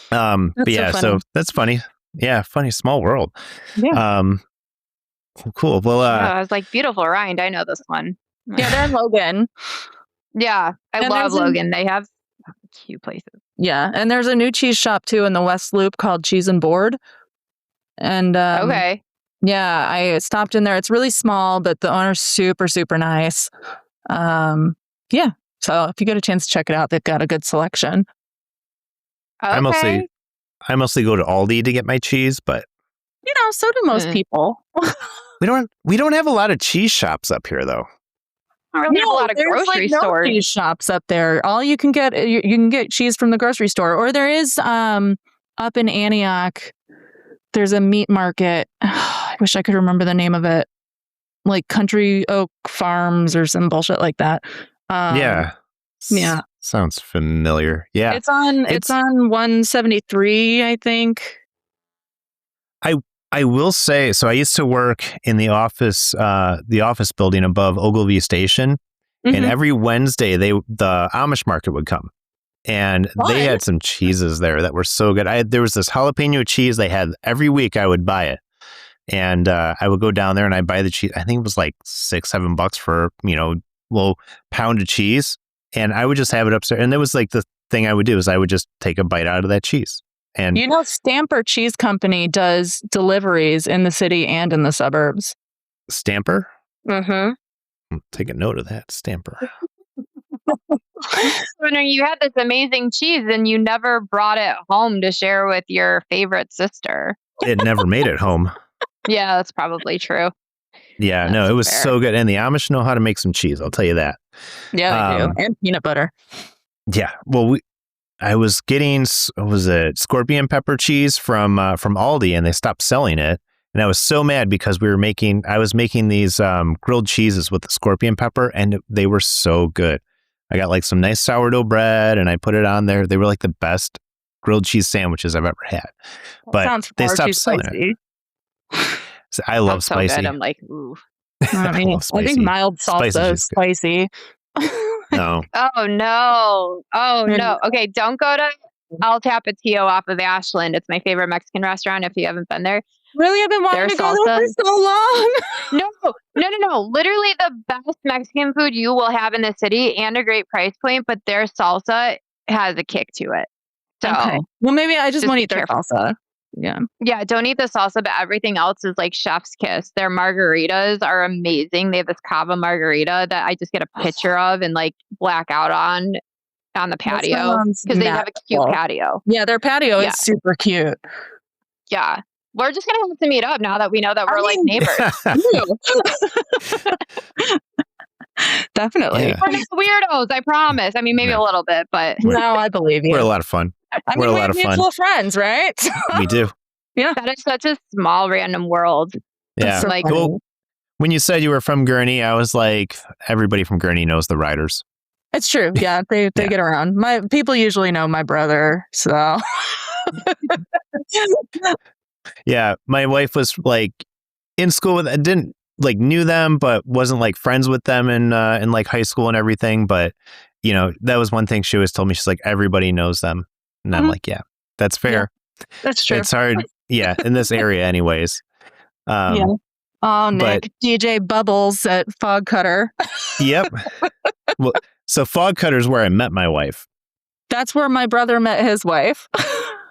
But yeah, so that's funny. Yeah, funny small world.
Yeah.
Cool. Well,
I was like, beautiful rind. I know this one.
Yeah, they're in Logan.
Yeah, I love Logan. They have cute places.
Yeah, and there's a new cheese shop too in the West Loop called Cheese and Board. And
okay.
Yeah, I stopped in there. It's really small, but the owner's super, super nice. Yeah, so if you get a chance to check it out, they've got a good selection.
Okay.
I mostly go to Aldi to get my cheese, but
so do most people.
We don't have a lot of cheese shops up here, though.
I don't really have a lot of grocery stores.
No cheese shops up there. All you can get, you can get cheese from the grocery store, or there is up in Antioch. There's a meat market. I wish I could remember the name of it, like Country Oak Farms or some bullshit like that.
Yeah. Sounds familiar. Yeah.
It's on 173, I think.
I will say, so I used to work in the office building above Ogilvy Station, and every Wednesday the Amish market would come, and they had some cheeses there that were so good. There was this jalapeno cheese they had every week. I would buy it, and I would go down there and I'd buy the cheese. I think it was like $6-7 for little pound of cheese, and I would just have it upstairs. And it was like the thing I would do is I would just take a bite out of that cheese. And
Stamper Cheese Company does deliveries in the city and in the suburbs.
Stamper?
Mm-hmm.
Take a note of that, Stamper.
You had this amazing cheese and you never brought it home to share with your favorite sister.
It never made it home.
Yeah, that's probably true.
Yeah, no, it was so good. And the Amish know how to make some cheese, I'll tell you that.
Yeah, they do. And peanut butter.
Yeah, well, I was getting, scorpion pepper cheese from Aldi, and they stopped selling it. And I was so mad because I was making these grilled cheeses with the scorpion pepper, and they were so good. I got like some nice sourdough bread, and I put it on there. They were like the best grilled cheese sandwiches I've ever had. But they stopped selling it. So I love spicy.
So good. I'm like, ooh.
I think mild salsa is spicy.
No.
Oh no. Okay, don't go to El Tapatio off of Ashland. It's my favorite Mexican restaurant if you haven't been there.
Really? I've been wanting to go there for so long.
No. Literally the best Mexican food you will have in the city and a great price point, but their salsa has a kick to it. So,
okay. Well, maybe I just won't eat their salsa. Yeah.
Yeah, don't eat the salsa, but everything else is like chef's kiss. Their margaritas are amazing. They have this cava margarita that I just get a picture of and like black out on the patio because they have a cute patio.
Yeah, their patio is super cute.
Yeah. We're just going to have to meet up now that we know that we're like neighbors.
Definitely.
Yeah. We're not weirdos, I promise. I mean, maybe a little bit, but...
No, I believe you.
We're a lot of fun.
We're a lot of fun. Mutual friends, right?
We do.
Yeah.
That is such a small, random world.
Yeah.
So like,
when you said you were from Gurnee, I was like, everybody from Gurnee knows the Riders.
It's true. Yeah, they get around. My people usually know my brother, so...
Yeah, my wife was like in school with, didn't like knew them, but wasn't like friends with them in like high school and everything. But that was one thing she always told me. She's like, everybody knows them, and I'm like, yeah, that's fair.
Yeah, that's true.
It's hard, in this area, anyways.
Yeah. Oh, Nick, DJ Bubbles at Fog Cutter.
Yep. Well, so Fog Cutter is where I met my wife.
That's where my brother met his wife.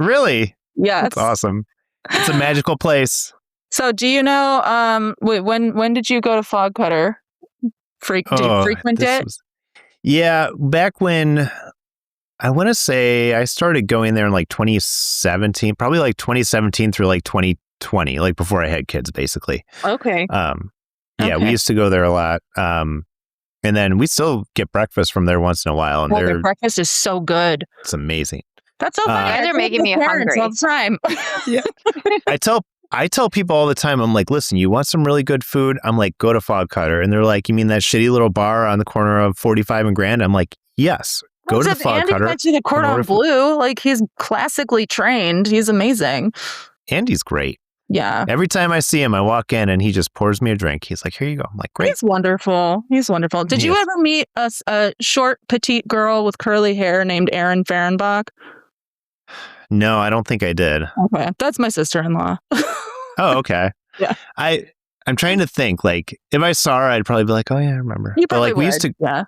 Really?
Yeah,
that's awesome. It's a magical place.
So do you know, when did you go to Fog Cutter? Did you frequent it?
Yeah, back when, I want to say I started going there in like 2017, probably like 2017 through like 2020, like before I had kids, basically.
Okay.
Yeah, we used to go there a lot. And then we still get breakfast from there once in a while. And
their breakfast is so good.
It's amazing.
That's so funny.
They're making me hungry
all the time.
Yeah. I tell people all the time, I'm like, listen, you want some really good food? I'm like, go to Fog Cutter. And they're like, you mean that shitty little bar on the corner of 45 and Grand? I'm like, yes, go to the Fog Cutter.
Andy went to the Cordon Bleu. Like, he's classically trained. He's amazing.
Andy's great.
Yeah.
Every time I see him, I walk in and he just pours me a drink. He's like, here you go. I'm like, great.
He's wonderful. Did you ever meet a short, petite girl with curly hair named Erin Fahrenbach?
No, I don't think I did.
Okay. That's my sister-in-law.
Oh, okay.
Yeah.
I'm trying to think, like, if I saw her, I'd probably be like, oh yeah, I remember.
You probably
but, like,
would.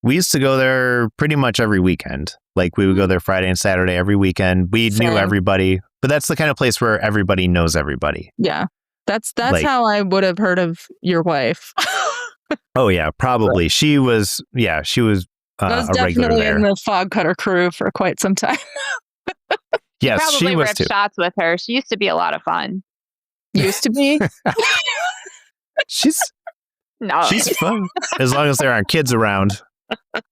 we used to go there pretty much every weekend. Like, we would go there Friday and Saturday every weekend. We knew everybody, but that's the kind of place where everybody knows everybody.
Yeah. That's like, how I would have heard of your wife.
Oh yeah, probably.
But
she was
I was
a regular
definitely
there.
in the fog cutter crew for quite some time.
Yes,
probably
she was
ripped
too.
shots with her. She used to be a lot of fun.
Used to be.
She's fun as long as there aren't kids around.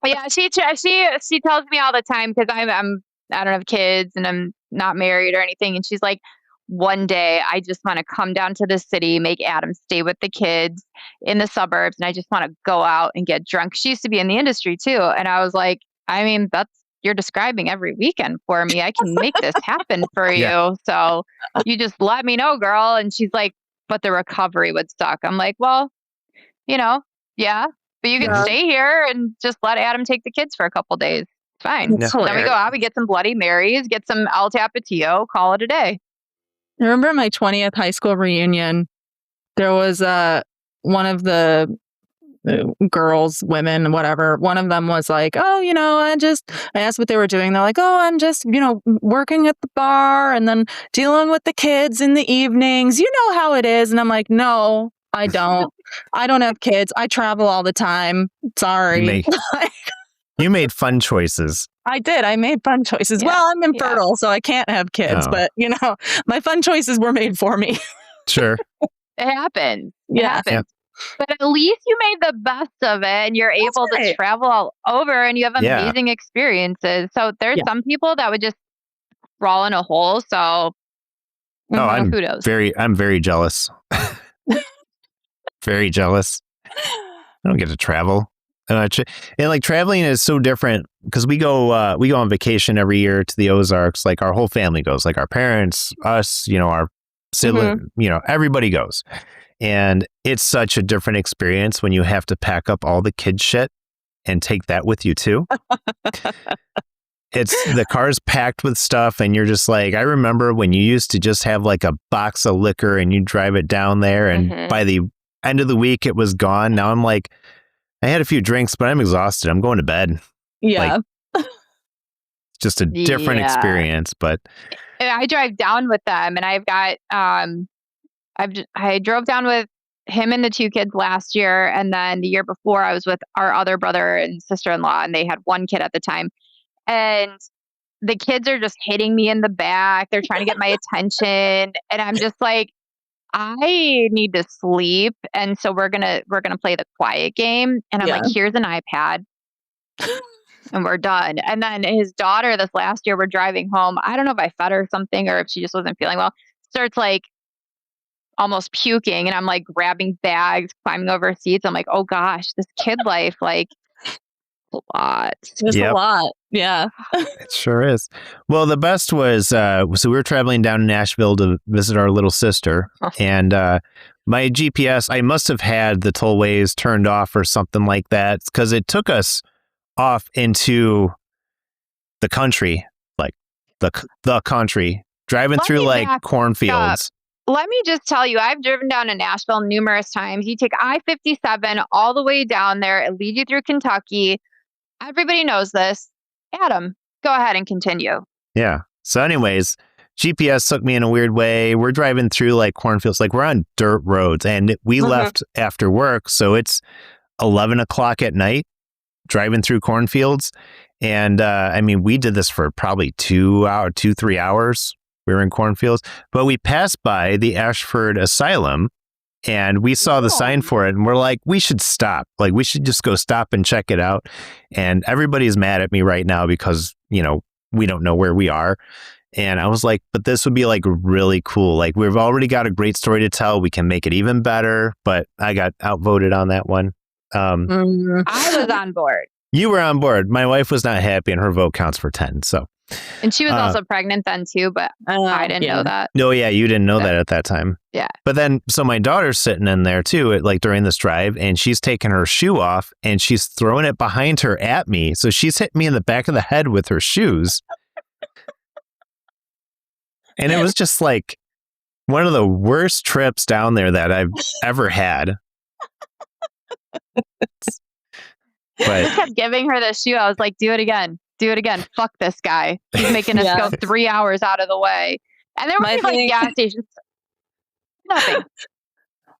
Yeah, she tells me all the time because I don't have kids and I'm not married or anything, and she's like, one day I just want to come down to the city, make Adam stay with the kids in the suburbs, and I just want to go out and get drunk. She used to be in the industry too, and I was like, I mean, you're describing every weekend for me. I can make this happen for you. So you just let me know, girl. And she's like, but the recovery would suck. I'm like, well, yeah, but you can stay here and just let Adam take the kids for a couple days. It's fine.
That's
Then we go out, we get some Bloody Marys, get some El Tapatio, call it a day.
I remember my 20th high school reunion. There was one of the girls, women, whatever. One of them was like, oh, I asked what they were doing. They're like, oh, I'm just, working at the bar and then dealing with the kids in the evenings. You know how it is. And I'm like, no, I don't. I don't have kids. I travel all the time. Sorry.
You made fun choices.
I did. I made fun choices.
Yeah.
Well, I'm infertile, so I can't have kids.
Oh.
But, my fun choices were made for me.
Sure.
It happens.
Yeah.
Yeah.
But at least you made the best of it and you're able to travel all over and you have amazing experiences. So there's some people that would just crawl in a hole. So kudos.
I'm very jealous. Very jealous. I don't get to travel. And like traveling is so different because we go on vacation every year to the Ozarks. Like our whole family goes, like our parents, us, our sibling, everybody goes. And it's such a different experience when you have to pack up all the kid shit and take that with you too. The car's packed with stuff and you're just like, I remember when you used to just have like a box of liquor and you drive it down there and by the end of the week it was gone. Now I'm like, I had a few drinks, but I'm exhausted. I'm going to bed.
Yeah.
Like, it's just a different experience, but
I drive down with them and I've got, I drove down with him and the two kids last year. And then the year before I was with our other brother and sister-in-law and they had one kid at the time. And the kids are just hitting me in the back. They're trying to get my attention. And I'm just like, I need to sleep. And so we're gonna play the quiet game. And I'm like, here's an iPad. And we're done. And then his daughter this last year, we're driving home. I don't know if I fed her something or if she just wasn't feeling well. Starts like almost puking. And I'm like grabbing bags, climbing over seats. I'm like, oh gosh, this kid life, like a lot.
There's a lot. Yeah.
It sure is. Well, the best was, so we were traveling down to Nashville to visit our little sister. And my GPS, I must have had the tollways turned off or something like that because it took us off into the country, like the country, driving through like cornfields.
Let me just tell you, I've driven down to Nashville numerous times. You take I-57 all the way down there. It leads you through Kentucky. Everybody knows this. Adam, go ahead and continue.
Yeah. So anyways, GPS took me in a weird way. We're driving through like cornfields, like we're on dirt roads and we left after work. So it's 11 o'clock at night driving through cornfields. And I mean, we did this for probably 3 hours. We were in cornfields, but we passed by the Ashford Asylum and we saw the sign for it and we're like, we should stop. Like we should just go stop and check it out. And everybody's mad at me right now because, we don't know where we are. And I was like, but this would be like really cool. Like we've already got a great story to tell. We can make it even better, but I got outvoted on that one.
I was on board.
You were on board. My wife was not happy, and her vote counts for 10. So,
And she was also pregnant then too, but I didn't know that.
No, yeah, you didn't know that at that time.
Yeah.
But then, so my daughter's sitting in there too, like during this drive, and she's taking her shoe off and she's throwing it behind her at me. So she's hitting me in the back of the head with her shoes. And it was just like one of the worst trips down there that I've ever had.
I just kept giving her the shoe. I was like, do it again. Do it again. Fuck this guy. He's making us go 3 hours out of the way. And there were like gas stations. Nothing.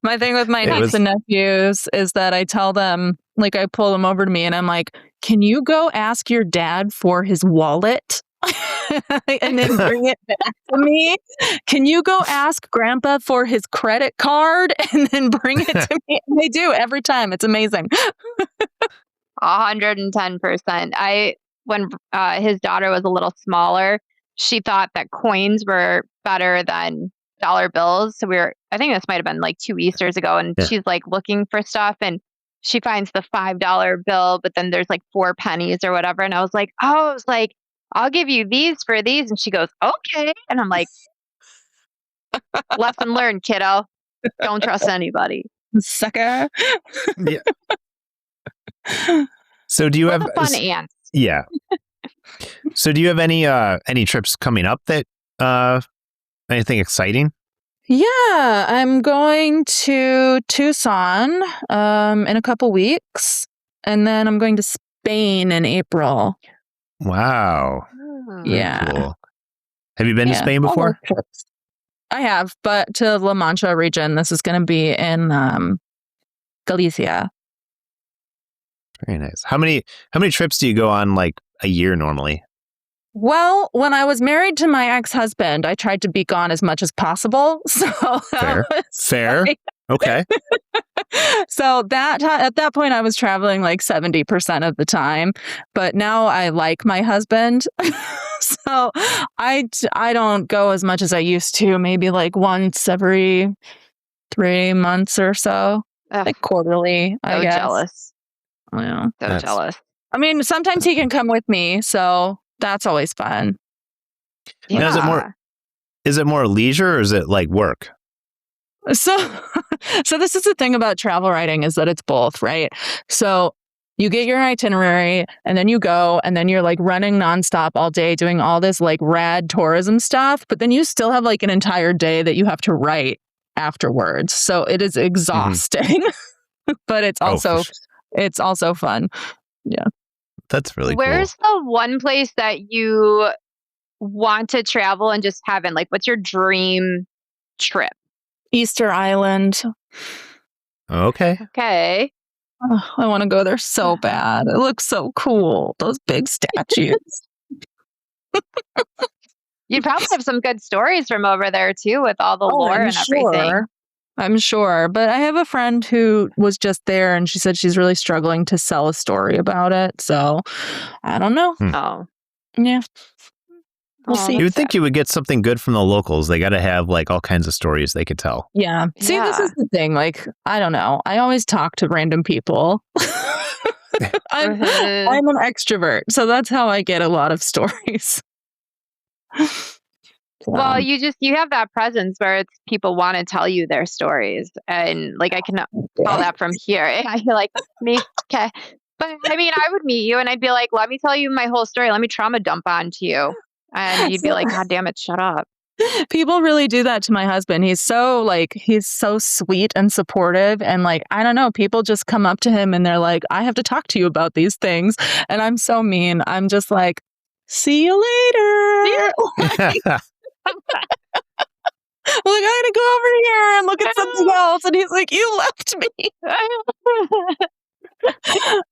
My thing with my nieces and nephews is that I tell them, like, I pull them over to me and I'm like, can you go ask your dad for his wallet? And then bring it back to me. Can you go ask grandpa for his credit card and then bring it to me? And they do every time. It's amazing.
110%. When his daughter was a little smaller, she thought that coins were better than dollar bills. So I think this might have been like 2 Easters ago, and she's like looking for stuff and she finds the $5 bill, but then there's like 4 pennies or whatever. And I was like, I'll give you these for these. And she goes, okay. And I'm like, lesson learned, kiddo. Don't trust anybody.
Sucker.
Yeah. So do you have
fun ants?
Yeah. So do you have any trips coming up that anything exciting?
Yeah, I'm going to Tucson in a couple weeks, and then I'm going to Spain in April.
Wow.
Yeah.
Cool. Have you been to Spain before?
I have, but to La Mancha region. This is going to be in Galicia.
Very nice. How many trips do you go on like a year normally?
Well, when I was married to my ex-husband, I tried to be gone as much as possible. So
Fair. Okay.
So at that point, I was traveling like 70% of the time. But now I like my husband. So I don't go as much as I used to, maybe like once every 3 months or so. Like quarterly, I guess.
Jealous.
Yeah.
Jealous.
I mean, sometimes he can come with me, so that's always fun.
Yeah.
Now, is it more leisure or is it like work?
So this is the thing about travel writing, is that it's both, right? So you get your itinerary and then you go and then you're like running nonstop all day doing all this like rad tourism stuff, but then you still have like an entire day that you have to write afterwards. So it is exhausting, but it's also fun. Yeah.
That's really cool.
Where's the one place that you want to travel and just haven't? Like, what's your dream trip?
Easter Island.
Okay.
Oh, I want to go there so bad. It looks so cool. Those big statues.
You'd probably have some good stories from over there too, with all the lore and everything.
I'm sure. But I have a friend who was just there and she said she's really struggling to sell a story about it. So I don't know.
Oh.
Yeah. We'll see.
You would think you would get something good from the locals. They got to have like all kinds of stories they could tell.
Yeah. See, this is the thing. Like, I don't know. I always talk to random people. I'm an extrovert. So that's how I get a lot of stories.
Well, you have that presence where it's people want to tell you their stories, and like I can call that from here. And I feel like me, okay, but I mean, I would meet you and I'd be like, "Let me tell you my whole story. Let me trauma dump onto you," and you'd be like, "God damn it, shut up."
People really do that to my husband. He's so sweet and supportive, and like I don't know, people just come up to him and they're like, "I have to talk to you about these things," and I'm so mean. I'm just like, "See you later." Well, I gotta go over here and look at something else. And he's like, "You left me."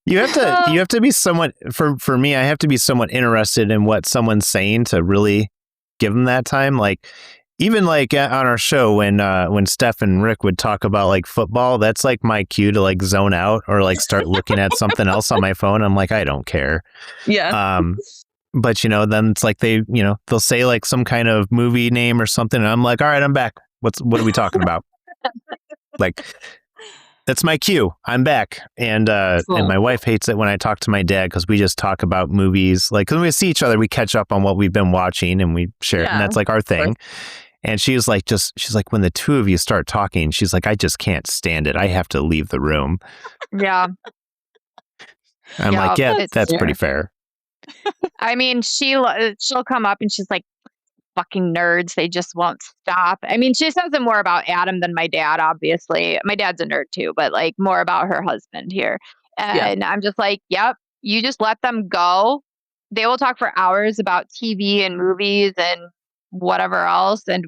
You have to be somewhat, for me, I have to be somewhat interested in what someone's saying to really give them that time. Like, even like on our show when Steph and Rick would talk about like football, that's like my cue to like zone out or like start looking at something else on my phone. I'm like, I don't care.
Yeah.
But, then it's like they'll say like some kind of movie name or something. And I'm like, all right, I'm back. What are we talking about? Like, That's my cue. I'm back. And my wife hates it when I talk to my dad because we just talk about movies. Like, when we see each other, we catch up on what we've been watching and we share it. And that's like our thing. And she's like, when the two of you start talking, she's like, I just can't stand it. I have to leave the room.
Yeah.
I'm like, that's pretty fair.
I mean, she'll come up and she's like, fucking nerds. They just won't stop. I mean, she says it more about Adam than my dad, obviously. My dad's a nerd too, but like more about her husband here. And I'm just like, yep, you just let them go. They will talk for hours about TV and movies and whatever else. And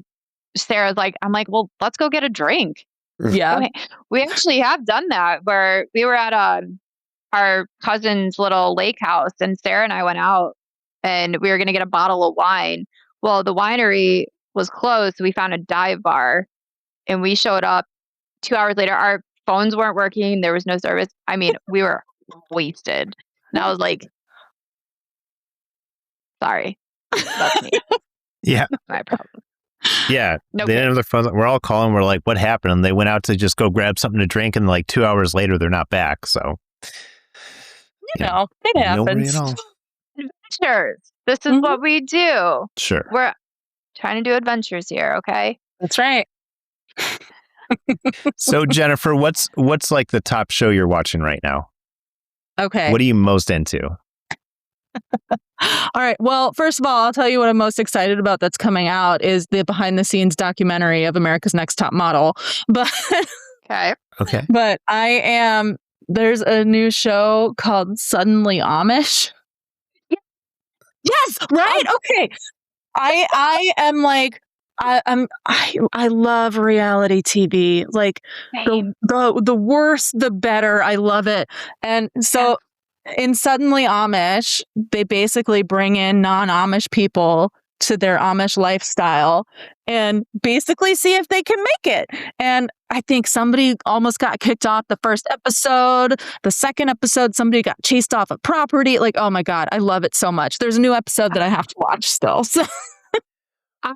Sarah's like, I'm like, well, let's go get a drink.
Yeah.
Okay. We actually have done that where we were at our cousin's little lake house and Sarah and I went out and we were going to get a bottle of wine. Well, the winery was closed, so we found a dive bar, and we showed up 2 hours later. Our phones weren't working. There was no service. I mean, we were wasted. And I was like, sorry, that's me.
Yeah.
My problem.
Yeah.
No
they didn't have their phones. We're all calling. We're like, what happened? And they went out to just go grab something to drink, and like 2 hours later, they're not back. So,
you know, it happens.
Adventures. This is what we do.
Sure.
We're trying to do adventures here, okay?
That's right.
So, Jennifer, what's like the top show you're watching right now?
Okay.
What are you most into?
All right. Well, first of all, I'll tell you what I'm most excited about that's coming out is the behind the scenes documentary of America's Next Top Model. But
okay.
But there's a new show called Suddenly Amish. Yes, right? Okay. I am like I love reality TV. Like the worse the better. I love it. And so in Suddenly Amish, they basically bring in non-Amish people to their Amish lifestyle and basically see if they can make it. And I think somebody almost got kicked off the first episode. The second episode, somebody got chased off a property. Like, oh my God, I love it so much. There's a new episode that I have to watch still. So
I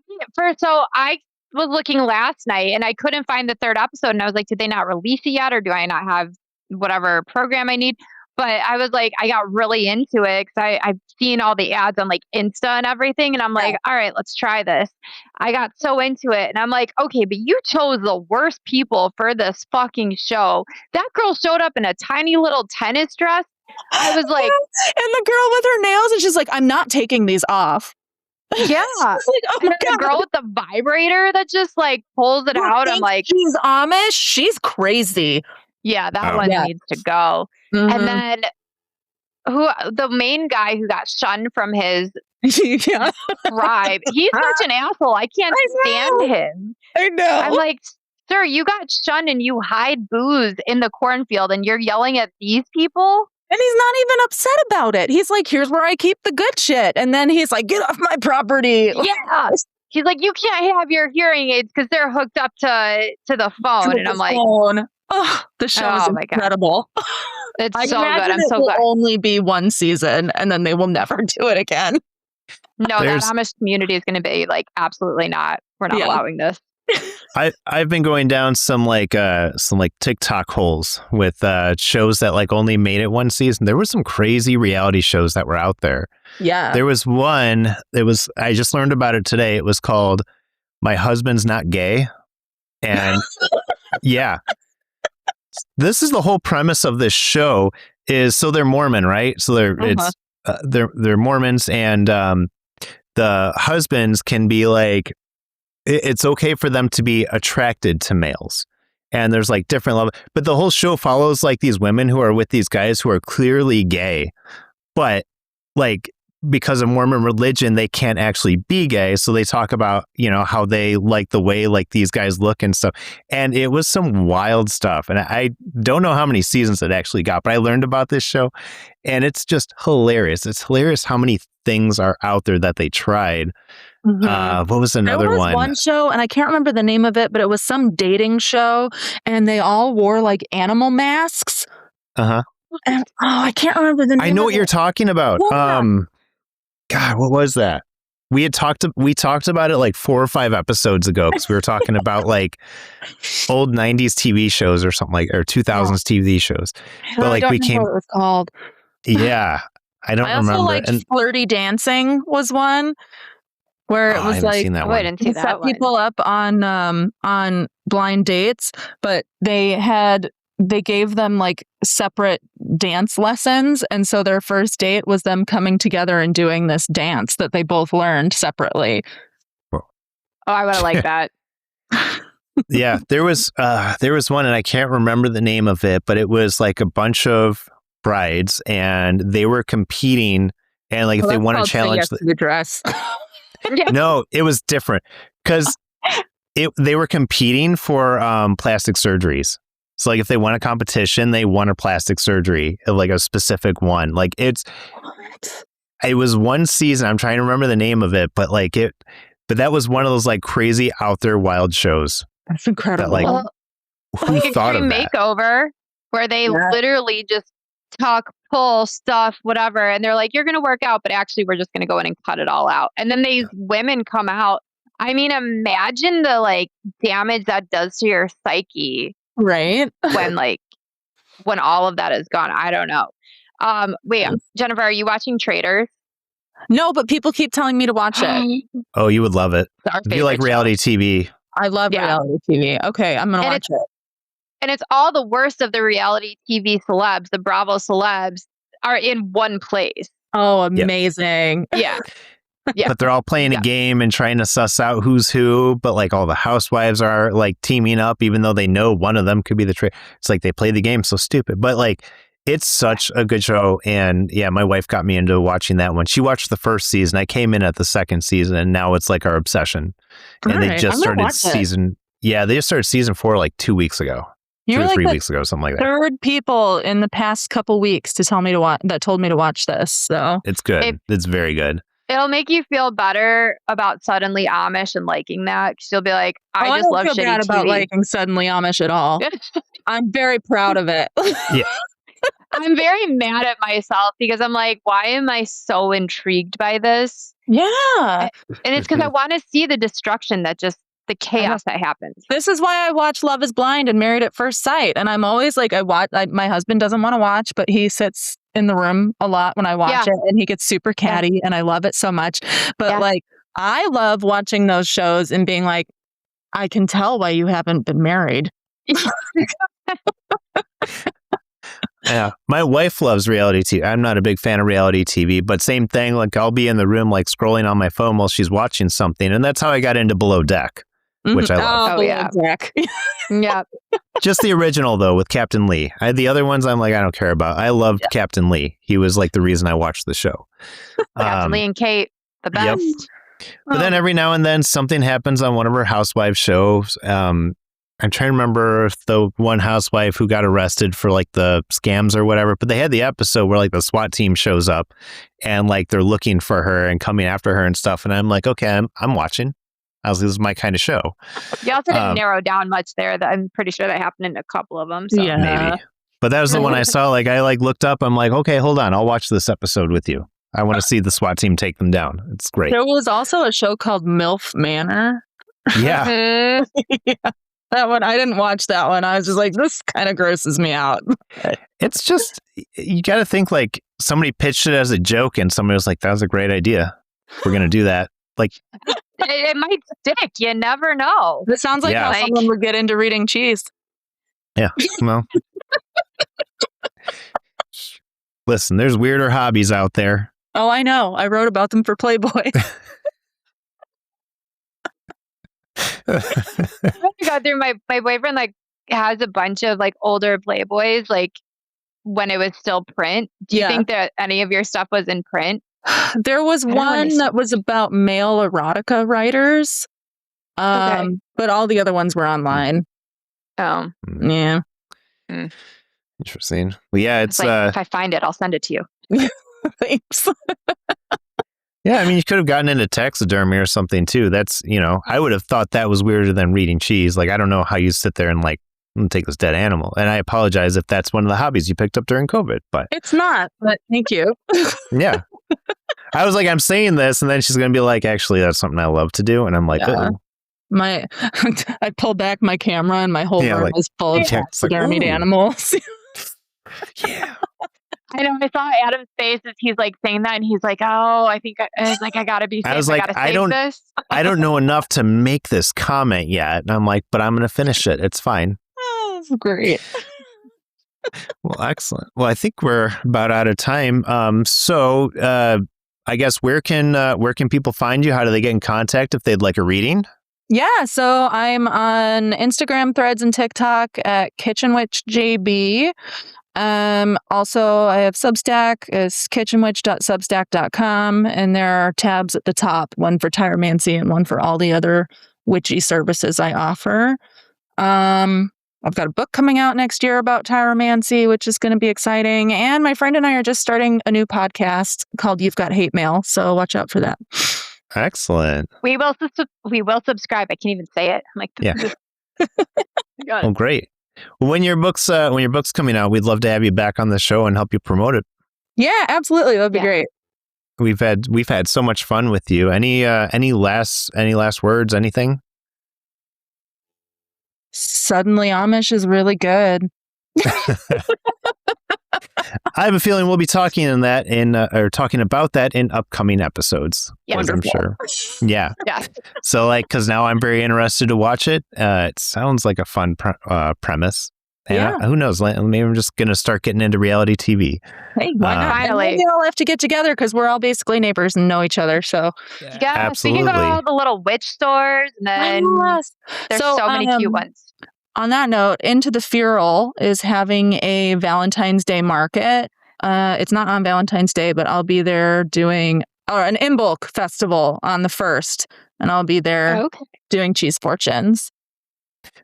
was looking last night and I couldn't find the third episode. And I was like, did they not release it yet? Or do I not have whatever program I need? But I was like, I got really into it because I've seen all the ads on like Insta and everything. And I'm like, all right, let's try this. I got so into it. And I'm like, okay, but you chose the worst people for this fucking show. That girl showed up in a tiny little tennis dress. I was like,
and the girl with her nails, and she's like, I'm not taking these off.
Yeah.
Like, oh my God.
The girl with the vibrator that just like pulls it out. I'm like,
she's Amish. She's crazy.
Yeah, that one needs to go.
Mm-hmm.
And then the main guy who got shunned from his tribe, he's such an asshole. I can't stand him.
I know.
I'm like, sir, you got shunned and you hide booze in the cornfield and you're yelling at these people?
And he's not even upset about it. He's like, here's where I keep the good shit. And then he's like, get off my property.
Yeah. He's like, you can't have your hearing aids because they're hooked up to the phone. And I'm like,
oh, the show is incredible.
It's so good. I'm so glad.
It will only be one season and then they will never do it again.
No, that Amish community is going to be like, absolutely not. We're not allowing this.
I've been going down some TikTok holes with shows that like only made it one season. There were some crazy reality shows that were out there.
Yeah.
There was one, I just learned about it today. It was called My Husband's Not Gay. And yeah. This is the whole premise of this show is, so they're Mormon, right? So they're Mormons, and the husbands can be like, it's okay for them to be attracted to males. And there's like different levels, but the whole show follows like these women who are with these guys who are clearly gay, but like because of Mormon religion, they can't actually be gay. So they talk about, how they like the way like these guys look and stuff. And it was some wild stuff. And I don't know how many seasons it actually got, but I learned about this show and it's just hilarious. It's hilarious how many things are out there that they tried. Mm-hmm. What was another one?
There was one show, and I can't remember the name of it, but it was some dating show, and they all wore like animal masks.
Uh-huh.
And I can't remember the name.
I know what you're talking about.
Yeah.
God, what was that? we talked about it like 4 or 5 episodes ago because we were talking about like old 90s TV shows or something like, or 2000s TV shows. But like
I don't
we
know
came,
what it was called.
yeah, I don't
I also
remember.
liked Flirty Dancing was one where it
I
was
haven't
like
seen that
Oh,
one.
I didn't see
they
that
set
one.
people up on blind dates, but they gave them like separate dance lessons, and so their first date was them coming together and doing this dance that they both learned separately.
Oh, I would have liked that.
Yeah, there was one, and I can't remember the name of it, but it was like a bunch of brides, and they were competing, and like if they won a challenge,
the dress.
no, it was different because they were competing for plastic surgeries. So like if they won a competition, they won a plastic surgery, like a specific one. Like it was one season. I'm trying to remember the name of it, but that was one of those like crazy out there wild shows.
That's incredible.
That, like, who
Like
thought of
Extreme
that?
Makeover, where they literally just tuck, pull stuff, whatever, and they're like, "You're going to work out, but actually, we're just going to go in and cut it all out." And then these women come out. I mean, imagine the like damage that does to your psyche,
right?
when all of that is gone. I don't know. Wait, Jennifer, are you watching Traders?
No, but people keep telling me to watch it.
Oh, you would love it.
It's our
If you like
favorite
reality
show.
TV.
I love reality TV. Okay, I'm gonna watch it.
And it's all the worst of the reality TV celebs, the Bravo celebs, are in one place.
Oh, amazing.
Yeah. Yeah.
But they're all playing a game and trying to suss out who's who. But like all the housewives are like teaming up, even though they know one of them could be the traitor. It's like they play the game so stupid. But like it's such a good show. And yeah, my wife got me into watching that one. She watched the first season. I came in at the second season, and now it's like our obsession. And they just started season. Yeah, they just started season 4 like 2 weeks ago.
You're
2 or 3
like
weeks ago, something like that.
Third people in the past couple weeks to tell me to watch that told me to watch this. So
It's good. It's very good.
It'll make you feel better about suddenly Amish and liking that, because you'll be like, I just love
don't feel
shitty
bad
TV.
about liking Suddenly Amish at all. I'm very proud of it.
Yeah.
I'm very mad at myself because I'm like, why am I so intrigued by this?
Yeah.
And it's because I want to see the destruction the chaos that happens.
This is why I watch Love is Blind and Married at First Sight. And I'm always like, my husband doesn't want to watch, but he sits in the room a lot when I watch it, and he gets super catty, and I love it so much. But like, I love watching those shows and being like, I can tell why you haven't been married.
Yeah, my wife loves reality TV. I'm not a big fan of reality TV, but same thing. Like I'll be in the room, like scrolling on my phone while she's watching something, and that's how I got into Below Deck, which I love.
Oh yeah, yeah.
Just the original though, with Captain Lee. The other ones, I'm like, I don't care about. I loved Captain Lee. He was like the reason I watched the show.
Captain Lee and Kate, the best.
Yep. But then every now and then something happens on one of her housewives shows. I'm trying to remember if the one housewife who got arrested for like the scams or whatever, but they had the episode where like the SWAT team shows up and like they're looking for her and coming after her and stuff. And I'm like, okay, I'm watching. This is my kind of show.
You also didn't narrow down much there. I'm pretty sure that happened in a couple of them. So.
Yeah.
Maybe. But that was the one I saw. Like I like looked up. I'm like, okay, hold on. I'll watch this episode with you. I want to see the SWAT team take them down. It's great.
There was also a show called MILF Manor.
Yeah.
Yeah. That one, I didn't watch that one. I was just like, this kind of grosses me out.
It's just, you got to think like somebody pitched it as a joke and somebody was like, that was a great idea. We're going to do that. Like,
it might stick. You never know.
This sounds like how someone would get into reading cheese.
Yeah. Well, listen, there's weirder hobbies out there.
Oh, I know. I wrote about them for Playboy.
Got through my boyfriend like has a bunch of like older Playboys like when it was still print. Do you think that any of your stuff was in print?
There was one that was about male erotica writers, but all the other ones were online.
Oh,
yeah.
Interesting. Well, yeah, it's
like, if I find it, I'll send it to you.
Thanks.
Yeah, I mean, you could have gotten into taxidermy or something too. That's, I would have thought that was weirder than reading cheese. Like, I don't know how you sit there and like, I'm gonna take this dead animal. And I apologize if that's one of the hobbies you picked up during COVID, but
it's not. But thank you.
Yeah. I was like, I'm saying this, and then she's gonna be like, actually, that's something I love to do, and I'm like,
Yeah.
oh.
I pulled back my camera and my whole room is full of taxidermied animals.
Yeah.
I know. I saw Adam's face as he's like saying that, and he's like, "Oh, I was like, I gotta be safe.
I was like,
gotta save this."
I don't know enough to make this comment yet. And I'm like, but I'm gonna finish it. It's fine.
Oh, that's great.
Well, excellent. Well, I think we're about out of time. So I guess where can people find you? How do they get in contact if they'd like a reading?
Yeah, so I'm on Instagram, Threads, and TikTok at KitchenWitchJB. Also, I have Substack, is kitchenwitch.substack.com, and there are tabs at the top, one for Tiromancy and one for all the other witchy services I offer. I've got a book coming out next year about Tiromancy, which is going to be exciting. And my friend and I are just starting a new podcast called You've Got Hate Mail, so watch out for that.
Excellent.
We will subscribe. I can't even say it. I'm like,
yeah.
Got it.
Well, great. Well, when your book's coming out, we'd love to have you back on the show and help you promote it.
Yeah, absolutely. That'd be great.
We've had so much fun with you. Any last words? Anything?
Suddenly Amish is really good.
I have a feeling we'll be talking about that in upcoming episodes.
Yes.
I'm sure. Yeah.
Yeah.
So because now I'm very interested to watch it. It sounds like a fun premise. And who knows? Maybe I'm just going to start getting into reality TV.
Hey, why not?
Finally.
Maybe I'll have to get together because we're all basically neighbors and know each other. So
yeah,
absolutely.
So you can go to all the little witch stores, and then there's so many cute ones.
On that note, Into the Feral is having a Valentine's Day market. It's not on Valentine's Day, but I'll be there doing an Imbolc festival on the 1st, and I'll be there doing cheese fortunes.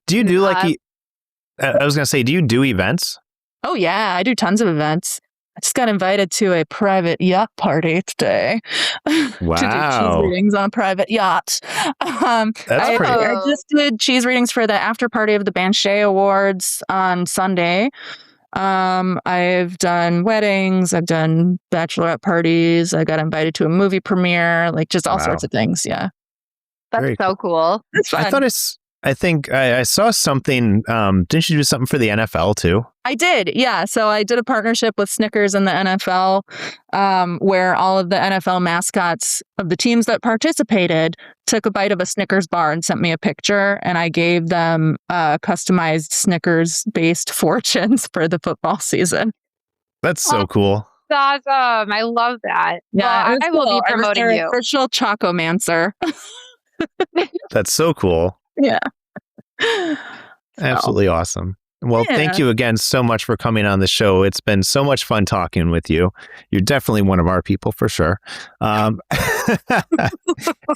Do you do I was going to say, do you do events?
Oh, yeah. I do tons of events. I just got invited to a private yacht party today.
Wow.
To do cheese readings on a private yacht.
That's pretty.
I just did cheese readings for the after party of the Banshee Awards on Sunday. I've done weddings. I've done bachelorette parties. I got invited to a movie premiere, just all sorts of things. Yeah.
That's
Very
so cool.
It's fun.
I think I saw something. Didn't you do something for the NFL too?
I did. Yeah. So I did a partnership with Snickers and the NFL, where all of the NFL mascots of the teams that participated took a bite of a Snickers bar and sent me a picture. And I gave them customized Snickers-based fortunes for the football season.
That's so cool.
That's awesome. I love that.
Yeah,
well, I will be promoting you.
Official Chocomancer.
That's so cool.
Yeah.
Absolutely awesome. Well, thank you again so much for coming on the show. It's been so much fun talking with you. You're definitely one of our people for sure. And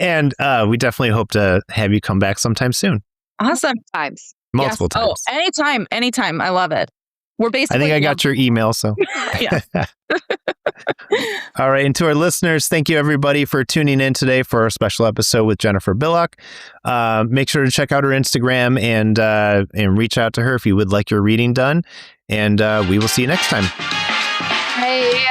we definitely hope to have you come back sometime soon.
Awesome.
Multiple times.
Oh, anytime. I love it. We're basically.
I think I got your email, so.
Yeah.
All right. And to our listeners, thank you everybody for tuning in today for our special episode with Jennifer Billock. Make sure to check out her Instagram and reach out to her if you would like your reading done. And we will see you next time.
Hey.